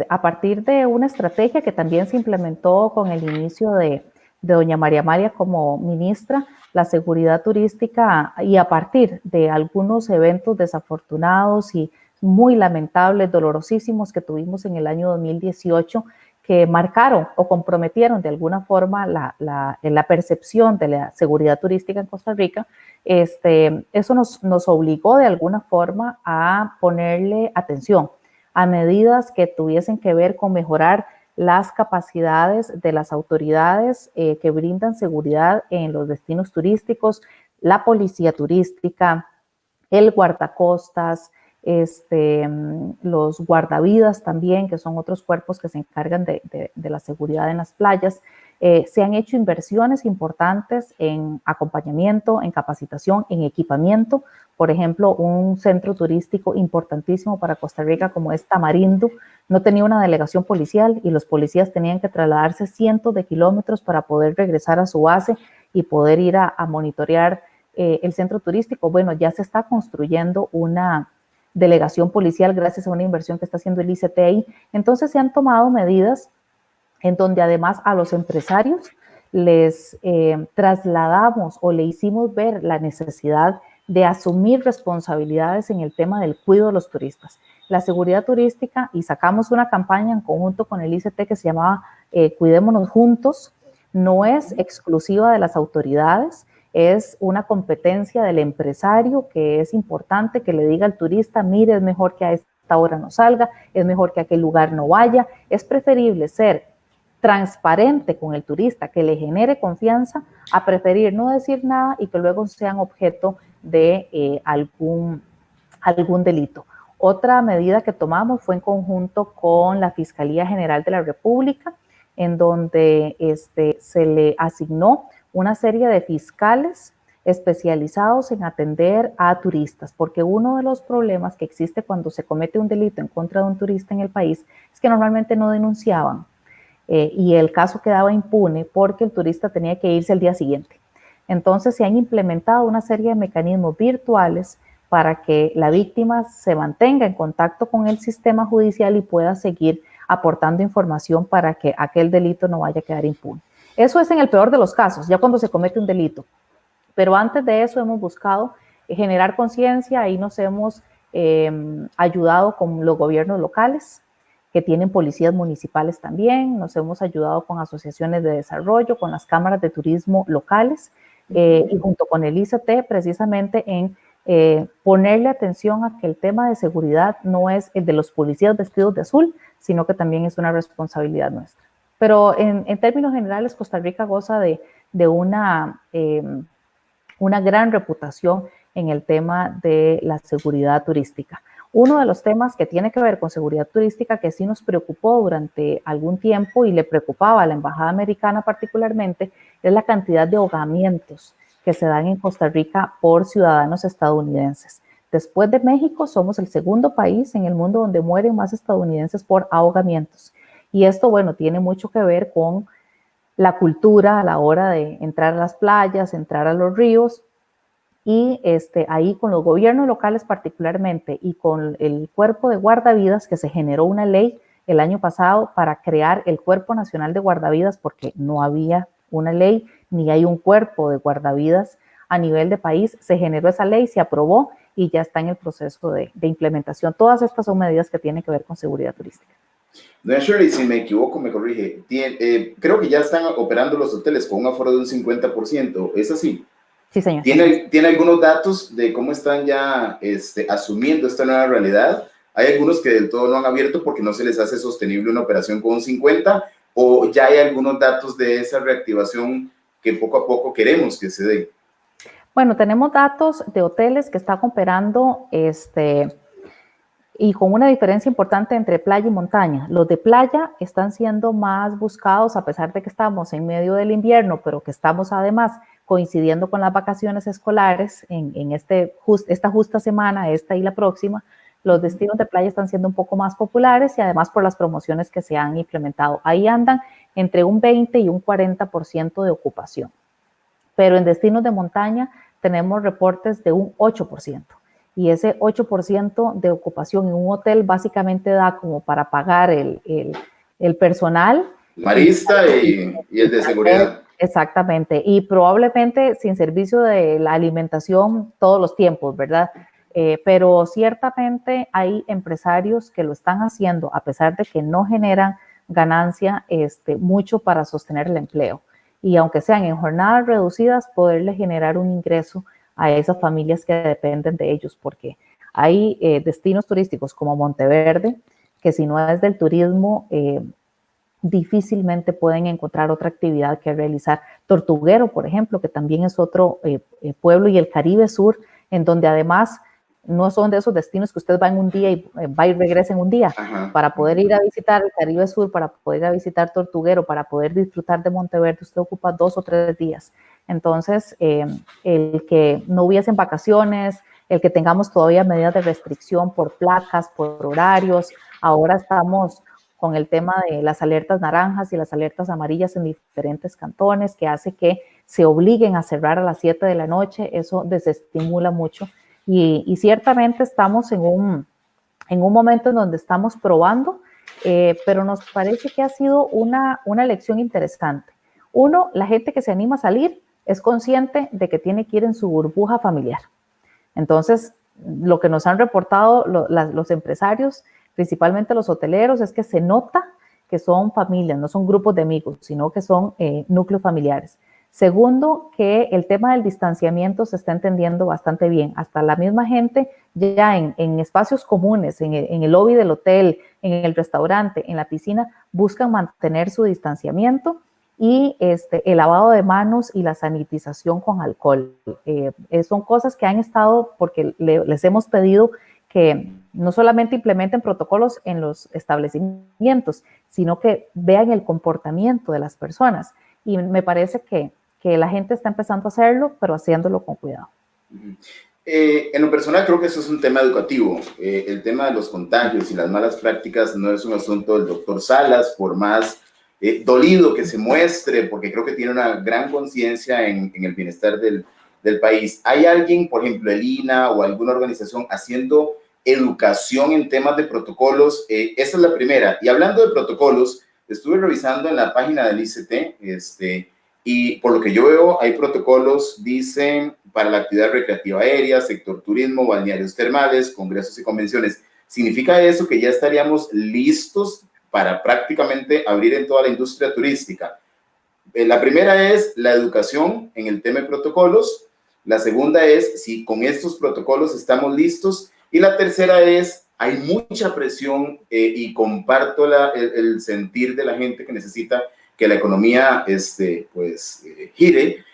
a partir de una estrategia que también se implementó con el inicio de doña María Amalia como ministra, la seguridad turística, y a partir de algunos eventos desafortunados y muy lamentables, dolorosísimos que tuvimos en el año 2018, que marcaron o comprometieron de alguna forma la percepción de la seguridad turística en Costa Rica, eso nos obligó de alguna forma a ponerle atención a medidas que tuviesen que ver con mejorar las capacidades de las autoridades que brindan seguridad en los destinos turísticos, la policía turística, el guardacostas, los guardavidas también, que son otros cuerpos que se encargan de la seguridad en las playas. Se han hecho inversiones importantes en acompañamiento, en capacitación, en equipamiento. Por ejemplo, un centro turístico importantísimo para Costa Rica como es Tamarindo, no tenía una delegación policial y los policías tenían que trasladarse cientos de kilómetros para poder regresar a su base y poder ir a monitorear el centro turístico. Bueno, ya se está construyendo una delegación policial gracias a una inversión que está haciendo el ICTI. Entonces se han tomado medidas en donde además a los empresarios les trasladamos o le hicimos ver la necesidad de asumir responsabilidades en el tema del cuidado de los turistas. La seguridad turística, y sacamos una campaña en conjunto con el ICT que se llamaba Cuidémonos Juntos, no es exclusiva de las autoridades, es una competencia del empresario que es importante que le diga al turista, mire, es mejor que a esta hora no salga, es mejor que a aquel lugar no vaya, es preferible ser transparente con el turista, que le genere confianza, a preferir no decir nada y que luego sean objeto de algún delito. Otra medida que tomamos fue en conjunto con la Fiscalía General de la República, en donde se le asignó una serie de fiscales especializados en atender a turistas, porque uno de los problemas que existe cuando se comete un delito en contra de un turista en el país es que normalmente no denunciaban y el caso quedaba impune porque el turista tenía que irse el día siguiente. Entonces se han implementado una serie de mecanismos virtuales para que la víctima se mantenga en contacto con el sistema judicial y pueda seguir aportando información para que aquel delito no vaya a quedar impune. Eso es en el peor de los casos, ya cuando se comete un delito. Pero antes de eso hemos buscado generar conciencia y nos hemos ayudado con los gobiernos locales, que tienen policías municipales también, nos hemos ayudado con asociaciones de desarrollo, con las cámaras de turismo locales y junto con el ICT precisamente en ponerle atención a que el tema de seguridad no es el de los policías vestidos de azul, sino que también es una responsabilidad nuestra. Pero en términos generales, Costa Rica goza de una gran reputación en el tema de la seguridad turística. Uno de los temas que tiene que ver con seguridad turística que sí nos preocupó durante algún tiempo y le preocupaba a la Embajada Americana particularmente es la cantidad de ahogamientos que se dan en Costa Rica por ciudadanos estadounidenses. Después de México, somos el segundo país en el mundo donde mueren más estadounidenses por ahogamientos. Y esto, bueno, tiene mucho que ver con la cultura a la hora de entrar a las playas, entrar a los ríos, y ahí con los gobiernos locales particularmente y con el cuerpo de guardavidas, que se generó una ley el año pasado para crear el Cuerpo Nacional de Guardavidas, porque no había una ley ni hay un cuerpo de guardavidas a nivel de país. Se generó esa ley, se aprobó y ya está en el proceso de implementación. Todas estas son medidas que tienen que ver con seguridad turística. Doña Shirley, si me equivoco, me corrige. Creo que ya están operando los hoteles con un aforo de un 50%. ¿Es así? Sí, señor. ¿Tiene algunos datos de cómo están ya asumiendo esta nueva realidad? Hay algunos que del todo no han abierto porque no se les hace sostenible una operación con un 50%, o ya hay algunos datos de esa reactivación que poco a poco queremos que se dé. Bueno, tenemos datos de hoteles que están operando y con una diferencia importante entre playa y montaña. Los de playa están siendo más buscados a pesar de que estamos en medio del invierno, pero que estamos además coincidiendo con las vacaciones escolares en esta justa semana, esta y la próxima. Los destinos de playa están siendo un poco más populares y además por las promociones que se han implementado. Ahí andan entre un 20 y un 40% de ocupación. Pero en destinos de montaña tenemos reportes de un 8%. Y ese 8% de ocupación en un hotel básicamente da como para pagar el personal. Marista y el de seguridad. Exactamente. Y probablemente sin servicio de la alimentación todos los tiempos, ¿verdad? Pero ciertamente hay empresarios que lo están haciendo a pesar de que no generan ganancia mucho para sostener el empleo. Y aunque sean en jornadas reducidas, poderle generar un ingreso a esas familias que dependen de ellos, porque hay destinos turísticos como Monteverde, que si no es del turismo, difícilmente pueden encontrar otra actividad que realizar. Tortuguero, por ejemplo, que también es otro pueblo, y el Caribe Sur, en donde además no son de esos destinos que usted va en un día y va y regresa en un día. Ajá. Para poder ir a visitar el Caribe Sur, para poder ir a visitar Tortuguero, para poder disfrutar de Monteverde, usted ocupa 2 o 3 días. Entonces, el que no hubiesen vacaciones, el que tengamos todavía medidas de restricción por placas, por horarios, ahora estamos con el tema de las alertas naranjas y las alertas amarillas en diferentes cantones, que hace que se obliguen a cerrar a las 7 de la noche, eso desestimula mucho. Y ciertamente estamos en un momento en donde estamos probando, pero nos parece que ha sido una lección interesante. Uno, la gente que se anima a salir es consciente de que tiene que ir en su burbuja familiar. Entonces, lo que nos han reportado los empresarios, principalmente los hoteleros, es que se nota que son familias, no son grupos de amigos, sino que son núcleos familiares. Segundo, que el tema del distanciamiento se está entendiendo bastante bien. Hasta la misma gente ya en espacios comunes, en el lobby del hotel, en el restaurante, en la piscina, buscan mantener su distanciamiento y el lavado de manos y la sanitización con alcohol. Son cosas que han estado, porque les hemos pedido que no solamente implementen protocolos en los establecimientos, sino que vean el comportamiento de las personas. Y me parece que la gente está empezando a hacerlo, pero haciéndolo con cuidado. En lo personal creo que eso es un tema educativo. El tema de los contagios y las malas prácticas no es un asunto del doctor Salas, por más dolido que se muestre, porque creo que tiene una gran conciencia en el bienestar del país. ¿Hay alguien, por ejemplo, el INAH o alguna organización haciendo educación en temas de protocolos? Esa es la primera. Y hablando de protocolos, estuve revisando en la página del ICT, y por lo que yo veo, hay protocolos, dicen, para la actividad recreativa aérea, sector turismo, balnearios termales, congresos y convenciones. ¿Significa eso que ya estaríamos listos para prácticamente abrir en toda la industria turística? La primera es la educación en el tema de protocolos. La segunda es si con estos protocolos estamos listos. Y la tercera es, hay mucha presión y comparto el sentir de la gente que necesita que la economía gire,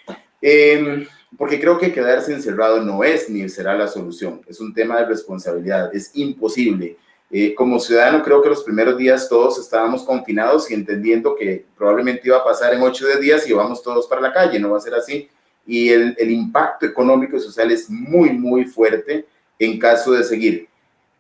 porque creo que quedarse encerrado no es ni será la solución. Es un tema de responsabilidad, es imposible. Como ciudadano, creo que los primeros días todos estábamos confinados y entendiendo que probablemente iba a pasar en 8 días y vamos todos para la calle, no va a ser así. Y el impacto económico y social es muy, muy fuerte en caso de seguir.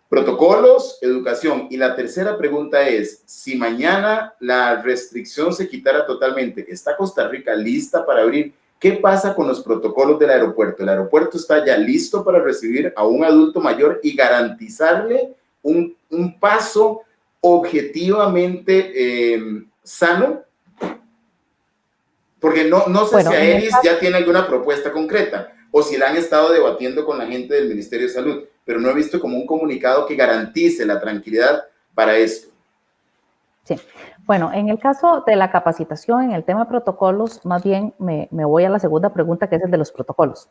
Protocolos, educación. Y la tercera pregunta es, si mañana la restricción se quitara totalmente, ¿está Costa Rica lista para abrir? ¿Qué pasa con los protocolos del aeropuerto? El aeropuerto está ya listo para recibir a un adulto mayor y garantizarle un paso objetivamente sano. Porque no sé si Aeris ya tiene alguna propuesta concreta o si la han estado debatiendo con la gente del Ministerio de Salud, pero no he visto como un comunicado que garantice la tranquilidad para esto. Sí, bueno, en el caso de la capacitación, en el tema de protocolos, más bien me voy a la segunda pregunta, que es el de los protocolos.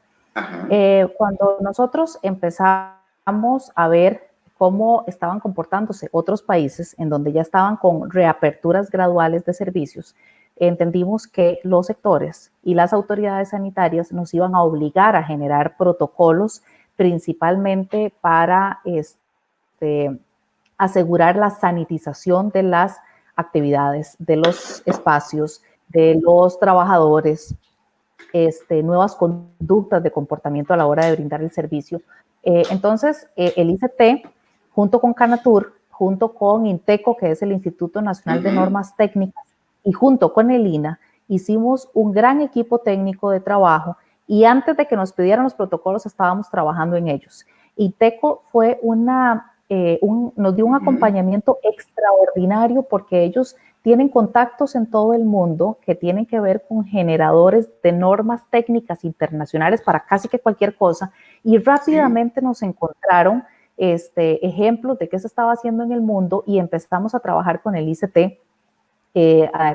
Cuando nosotros empezamos a ver cómo estaban comportándose otros países en donde ya estaban con reaperturas graduales de servicios, entendimos que los sectores y las autoridades sanitarias nos iban a obligar a generar protocolos principalmente para asegurar la sanitización de las actividades, de los espacios, de los trabajadores, nuevas conductas de comportamiento a la hora de brindar el servicio. Entonces, el ICT, junto con Canatur, junto con INTECO, que es el Instituto Nacional de Normas Técnicas, y junto con el INAH, hicimos un gran equipo técnico de trabajo y antes de que nos pidieran los protocolos estábamos trabajando en ellos. INTECO fue nos dio un acompañamiento extraordinario porque ellos tienen contactos en todo el mundo que tienen que ver con generadores de normas técnicas internacionales para casi que cualquier cosa y rápidamente nos encontraron ejemplos de qué se estaba haciendo en el mundo y empezamos a trabajar con el ICT,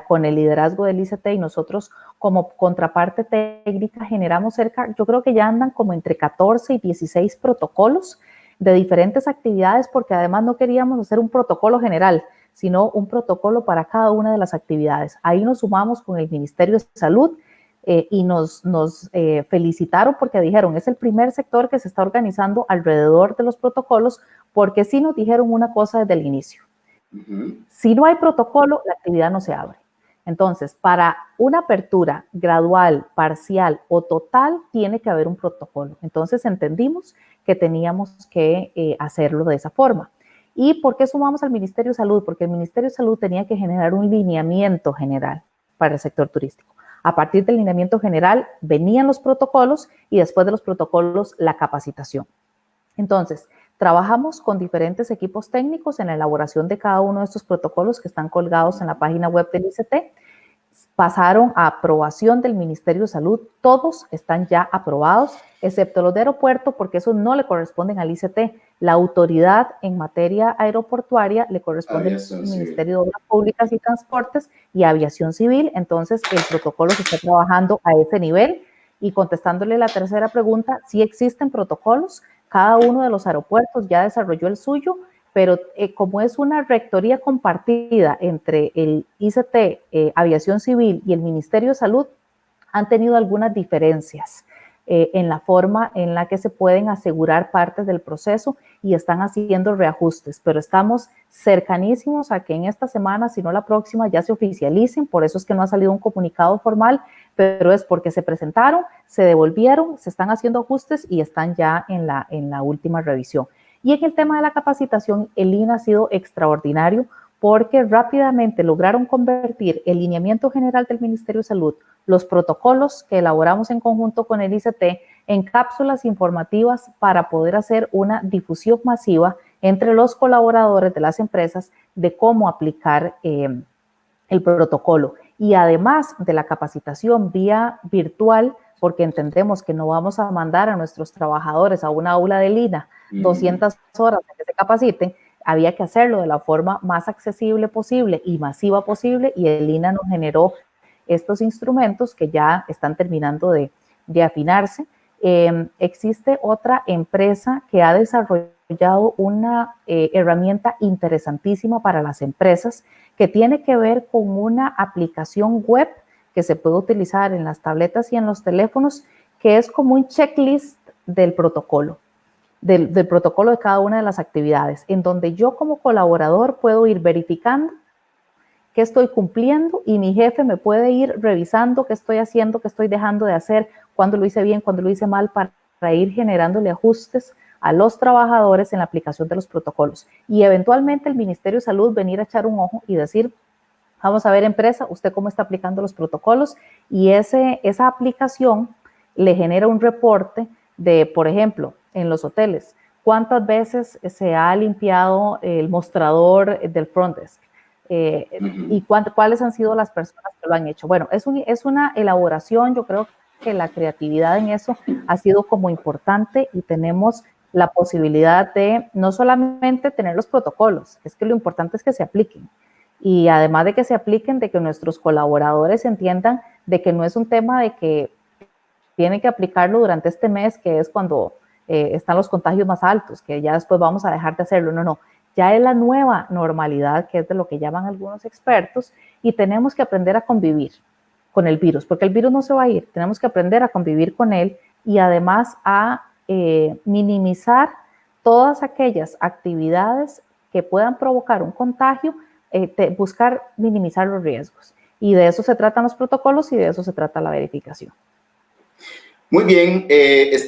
con el liderazgo del ICT y nosotros como contraparte técnica generamos yo creo que ya andan como entre 14 y 16 protocolos de diferentes actividades porque además no queríamos hacer un protocolo general, sino un protocolo para cada una de las actividades. Ahí nos sumamos con el Ministerio de Salud y nos felicitaron porque dijeron, es el primer sector que se está organizando alrededor de los protocolos porque sí nos dijeron una cosa desde el inicio. Si no hay protocolo, la actividad no se abre. Entonces, para una apertura gradual, parcial o total, tiene que haber un protocolo. Entonces, entendimos que teníamos que hacerlo de esa forma. ¿Y por qué sumamos al Ministerio de Salud? Porque el Ministerio de Salud tenía que generar un lineamiento general para el sector turístico. A partir del lineamiento general venían los protocolos y después de los protocolos la capacitación. Entonces, trabajamos con diferentes equipos técnicos en la elaboración de cada uno de estos protocolos que están colgados en la página web del ICT. Pasaron a aprobación del Ministerio de Salud, todos están ya aprobados, excepto los de aeropuerto, porque esos no le corresponden al ICT. La autoridad en materia aeroportuaria le corresponde al Ministerio de Obras Públicas y Transportes y Aviación Civil, entonces el protocolo se está trabajando a ese nivel. Y contestándole la tercera pregunta, sí existen protocolos, cada uno de los aeropuertos ya desarrolló el suyo, pero como es una rectoría compartida entre el ICT, Aviación Civil y el Ministerio de Salud, han tenido algunas diferencias en la forma en la que se pueden asegurar partes del proceso y están haciendo reajustes, pero estamos cercanísimos a que en esta semana, si no la próxima, ya se oficialicen, por eso es que no ha salido un comunicado formal, pero es porque se presentaron, se devolvieron, se están haciendo ajustes y están ya en la última revisión. Y en el tema de la capacitación, el INAH ha sido extraordinario porque rápidamente lograron convertir el lineamiento general del Ministerio de Salud, los protocolos que elaboramos en conjunto con el ICT, en cápsulas informativas para poder hacer una difusión masiva entre los colaboradores de las empresas de cómo aplicar el protocolo. Y además de la capacitación vía virtual, porque entendemos que no vamos a mandar a nuestros trabajadores a una aula del INAH 200 horas para que se capaciten, había que hacerlo de la forma más accesible posible y masiva posible, y el INAH nos generó estos instrumentos que ya están terminando de afinarse. Existe otra empresa que ha desarrollado una herramienta interesantísima para las empresas que tiene que ver con una aplicación web que se puede utilizar en las tabletas y en los teléfonos, que es como un checklist del protocolo. Del protocolo de cada una de las actividades, en donde yo como colaborador puedo ir verificando qué estoy cumpliendo y mi jefe me puede ir revisando qué estoy haciendo, qué estoy dejando de hacer, cuándo lo hice bien, cuándo lo hice mal, para ir generándole ajustes a los trabajadores en la aplicación de los protocolos. Y eventualmente el Ministerio de Salud venir a echar un ojo y decir, Vamos a ver, empresa, usted cómo está aplicando los protocolos, y esa aplicación le genera un reporte de, por ejemplo, en los hoteles, cuántas veces se ha limpiado el mostrador del front desk, y cuáles han sido las personas que lo han hecho. Bueno, es una elaboración. Yo creo que la creatividad en eso ha sido como importante, y tenemos la posibilidad de no solamente tener los protocolos, es que lo importante es que se apliquen. Y además de que se apliquen, de que nuestros colaboradores entiendan de que no es un tema de que tienen que aplicarlo durante este mes, que es cuando están los contagios más altos, que ya después vamos a dejar de hacerlo. No, no. Ya es la nueva normalidad, que es de lo que llaman algunos expertos, y tenemos que aprender a convivir con el virus, porque el virus no se va a ir. Tenemos que aprender a convivir con él, y además a minimizar todas aquellas actividades que puedan provocar un contagio, buscar minimizar los riesgos. Y de eso se tratan los protocolos, y de eso se trata la verificación. Muy bien,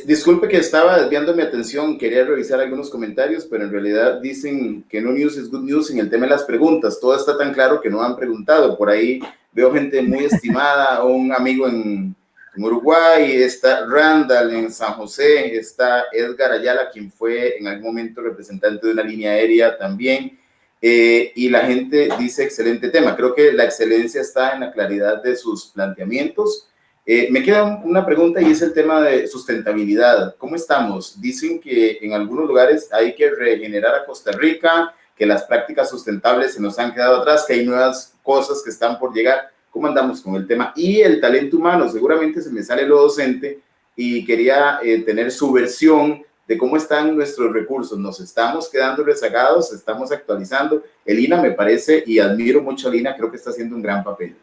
disculpe que estaba desviando mi atención, quería revisar algunos comentarios, pero en realidad dicen que no news is good news en el tema de las preguntas. Todo está tan claro que no han preguntado. Por ahí veo gente muy estimada, un amigo en Uruguay, está Randall en San José, está Edgar Ayala, quien fue en algún momento representante de una línea aérea también, y la gente dice excelente tema. Creo que la excelencia está en la claridad de sus planteamientos. Me queda una pregunta, y es el tema de sustentabilidad. ¿Cómo estamos? Dicen que en algunos lugares hay que regenerar a Costa Rica, que las prácticas sustentables se nos han quedado atrás, que hay nuevas cosas que están por llegar. ¿Cómo andamos con el tema? Y el talento humano, seguramente se me sale lo docente, y quería tener su versión de cómo están nuestros recursos. ¿Nos estamos quedando rezagados? ¿Estamos actualizando? El INA me parece, y admiro mucho al INA, creo que está haciendo un gran papel.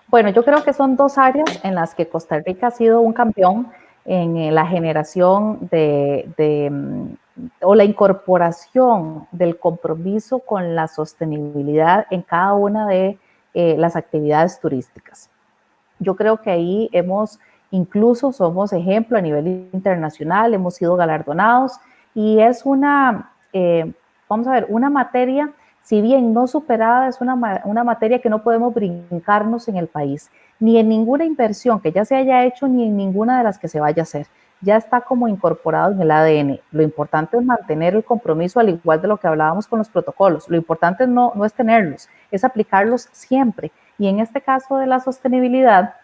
Bueno, yo creo que son dos áreas en las que Costa Rica ha sido un campeón en la generación o la incorporación del compromiso con la sostenibilidad en cada una de las actividades turísticas. Yo creo que ahí incluso somos ejemplo a nivel internacional, hemos sido galardonados, y es vamos a ver, una materia, si bien no superada, es una materia que no podemos brincarnos en el país, ni en ninguna inversión que ya se haya hecho, ni en ninguna de las que se vaya a hacer. Ya está como incorporado en el ADN. Lo importante es mantener el compromiso, al igual de lo que hablábamos con los protocolos. Lo importante no es tenerlos, es aplicarlos siempre. Y en este caso de la sostenibilidad,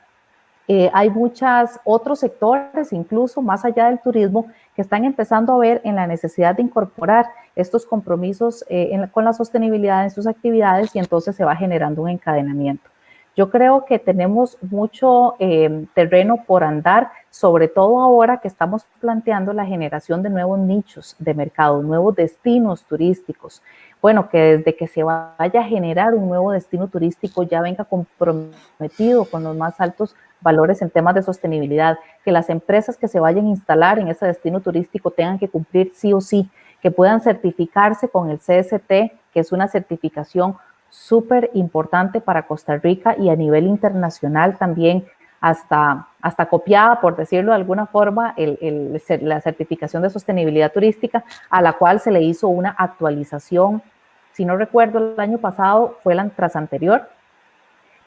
hay muchos otros sectores, incluso más allá del turismo, que están empezando a ver en la necesidad de incorporar estos compromisos con la sostenibilidad en sus actividades, y entonces se va generando un encadenamiento. Yo creo que tenemos mucho terreno por andar, sobre todo ahora que estamos planteando la generación de nuevos nichos de mercado, nuevos destinos turísticos. Bueno, que desde que se vaya a generar un nuevo destino turístico ya venga comprometido con los más altos valores en temas de sostenibilidad, que las empresas que se vayan a instalar en ese destino turístico tengan que cumplir sí o sí, que puedan certificarse con el CST, que es una certificación súper importante para Costa Rica, y a nivel internacional también, hasta copiada, por decirlo de alguna forma, la certificación de sostenibilidad turística, a la cual se le hizo una actualización, si no recuerdo, el año pasado, fue la tras anterior,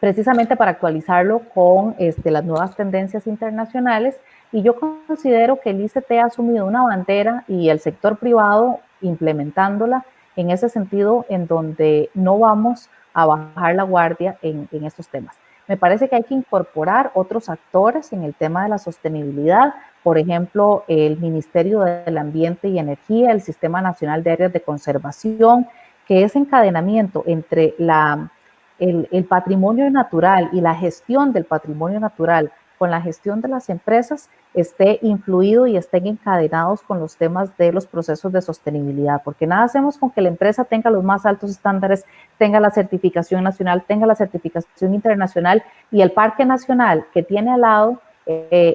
precisamente para actualizarlo con las nuevas tendencias internacionales. Y yo considero que el ICT ha asumido una bandera, y el sector privado implementándola en ese sentido, en donde no vamos a bajar la guardia en estos temas. Me parece que hay que incorporar otros actores en el tema de la sostenibilidad, por ejemplo, el Ministerio del Ambiente y Energía, el Sistema Nacional de Áreas de Conservación, que es encadenamiento entre el patrimonio natural y la gestión del patrimonio natural con la gestión de las empresas, esté influido y estén encadenados con los temas de los procesos de sostenibilidad, porque nada hacemos con que la empresa tenga los más altos estándares, tenga la certificación nacional, tenga la certificación internacional, y el parque nacional que tiene al lado,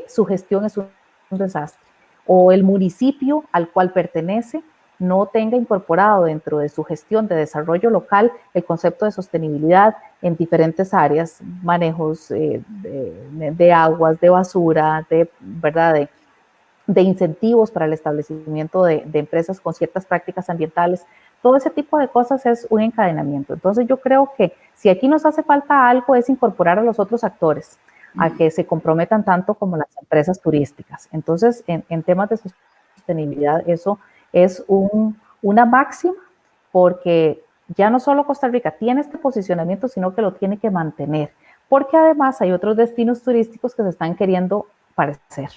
su gestión es un desastre, o el municipio al cual pertenece no tenga incorporado dentro de su gestión de desarrollo local el concepto de sostenibilidad en diferentes áreas, manejos de aguas, de basura, ¿verdad? de incentivos para el establecimiento de empresas con ciertas prácticas ambientales. Todo ese tipo de cosas es un encadenamiento. Entonces yo creo que si aquí nos hace falta algo es incorporar a los otros actores a que se comprometan tanto como las empresas turísticas. Entonces, en temas de sostenibilidad, eso es una máxima, porque ya no solo Costa Rica tiene este posicionamiento, sino que lo tiene que mantener, porque además hay otros destinos turísticos que se están queriendo parecer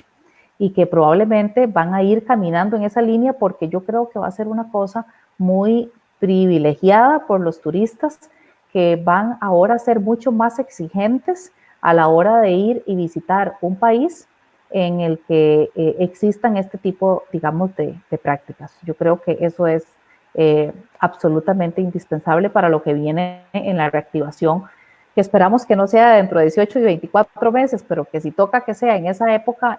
y que probablemente van a ir caminando en esa línea, porque yo creo que va a ser una cosa muy privilegiada por los turistas, que van ahora a ser mucho más exigentes a la hora de ir y visitar un país en el que existan este tipo, digamos, de prácticas. Yo creo que eso es absolutamente indispensable para lo que viene en la reactivación, que esperamos que no sea dentro de 18 y 24 meses, pero que si toca que sea en esa época,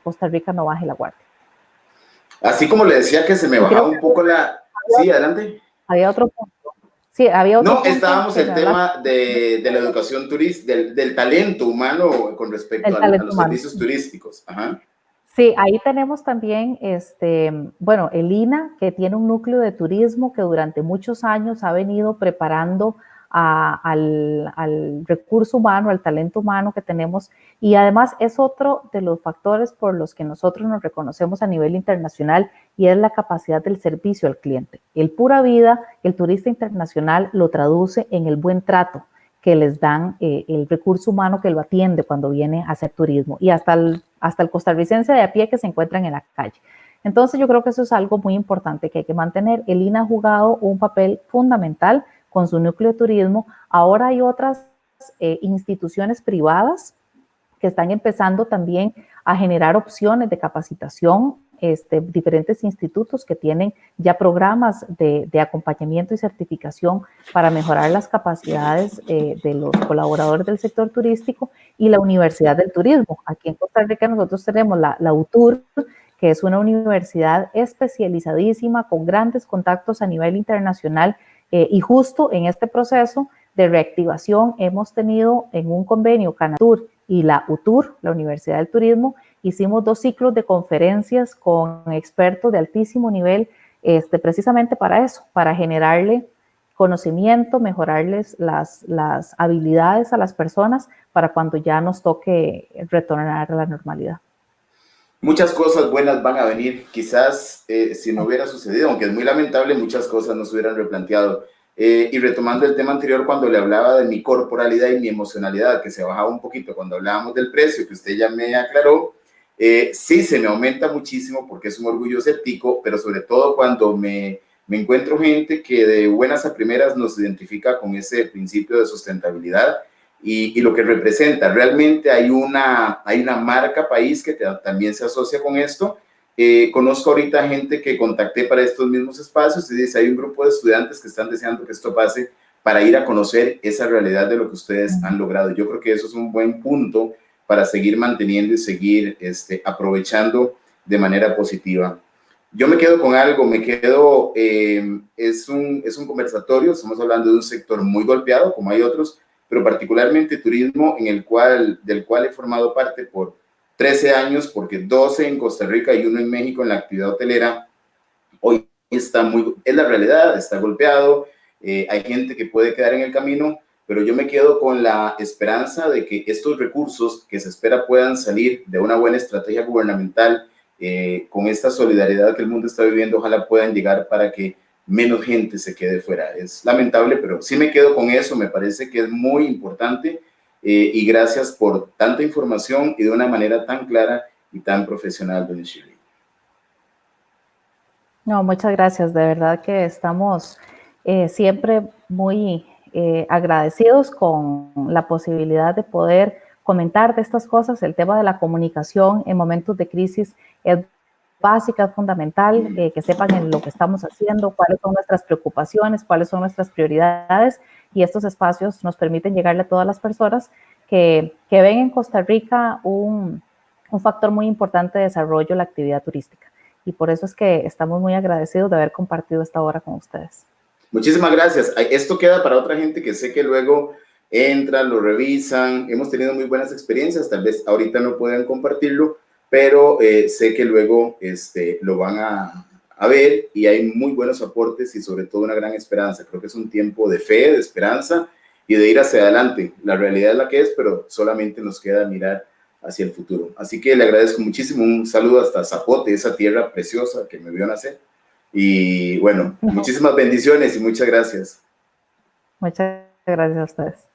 Costa Rica no baje la guardia. Así como le decía que se me bajaba un poco la... Sí, adelante. Había otro punto. Sí, había otro no, punto. Estábamos el tema de la educación turística, del talento humano con respecto a los servicios turísticos. Ajá. Sí, ahí tenemos también, bueno, el INA, que tiene un núcleo de turismo que durante muchos años ha venido preparando al recurso humano, al talento humano que tenemos, y además es otro de los factores por los que nosotros nos reconocemos a nivel internacional, y es la capacidad del servicio al cliente. El pura vida, el turista internacional lo traduce en el buen trato que les dan el recurso humano que lo atiende cuando viene a hacer turismo, y hasta el costarricense de a pie que se encuentran en la calle. Entonces yo creo que eso es algo muy importante que hay que mantener. El INA ha jugado un papel fundamental con su núcleo de turismo. Ahora hay otras instituciones privadas que están empezando también a generar opciones de capacitación, diferentes institutos que tienen ya programas de acompañamiento y certificación para mejorar las capacidades de los colaboradores del sector turístico, y la Universidad del Turismo. Aquí en Costa Rica nosotros tenemos la UTUR, que es una universidad especializadísima con grandes contactos a nivel internacional, y justo en este proceso de reactivación hemos tenido en un convenio Canatur y la UTUR, la Universidad del Turismo, hicimos 2 ciclos de conferencias con expertos de altísimo nivel, precisamente para eso, para generarle conocimiento, mejorarles las habilidades a las personas para cuando ya nos toque retornar a la normalidad. Muchas cosas buenas van a venir. Quizás si no hubiera sucedido, aunque es muy lamentable, muchas cosas no se hubieran replanteado. Y retomando el tema anterior, cuando le hablaba de mi corporalidad y mi emocionalidad, que se bajaba un poquito cuando hablábamos del precio, que usted ya me aclaró, sí, se me aumenta muchísimo porque es un orgullo ser tico, pero sobre todo cuando me encuentro gente que de buenas a primeras nos identifica con ese principio de sustentabilidad y lo que representa. Realmente hay una marca país que también se asocia con esto. Conozco ahorita gente que contacté para estos mismos espacios y dice, hay un grupo de estudiantes que están deseando que esto pase para ir a conocer esa realidad de lo que ustedes han logrado. Yo creo que eso es un buen punto para seguir manteniendo y seguir aprovechando de manera positiva. Yo me quedo con algo, es un conversatorio, estamos hablando de un sector muy golpeado, como hay otros, pero particularmente turismo, del cual he formado parte por 13 años, porque 12 en Costa Rica y 1 en México en la actividad hotelera. Hoy es la realidad, está golpeado, hay gente que puede quedar en el camino, pero yo me quedo con la esperanza de que estos recursos que se espera puedan salir de una buena estrategia gubernamental, con esta solidaridad que el mundo está viviendo, ojalá puedan llegar para que menos gente se quede fuera. Es lamentable, pero sí me quedo con eso, me parece que es muy importante, y gracias por tanta información y de una manera tan clara y tan profesional, doña Shirley. No, muchas gracias, de verdad que estamos siempre muy agradecidos con la posibilidad de poder comentar de estas cosas. El tema de la comunicación en momentos de crisis es básica, fundamental, que sepan en lo que estamos haciendo, cuáles son nuestras preocupaciones, cuáles son nuestras prioridades, y estos espacios nos permiten llegarle a todas las personas que ven en Costa Rica un factor muy importante de desarrollo, la actividad turística. Y por eso es que estamos muy agradecidos de haber compartido esta hora con ustedes. Muchísimas gracias. Esto queda para otra gente que sé que luego entran, lo revisan. Hemos tenido muy buenas experiencias, tal vez ahorita no puedan compartirlo, pero sé que luego lo van a ver y hay muy buenos aportes y sobre todo una gran esperanza. Creo que es un tiempo de fe, de esperanza y de ir hacia adelante. La realidad es la que es, pero solamente nos queda mirar hacia el futuro. Así que le agradezco muchísimo, un saludo hasta Zapote, esa tierra preciosa que me vio nacer. Y bueno, muchísimas bendiciones y muchas gracias. Muchas gracias a ustedes.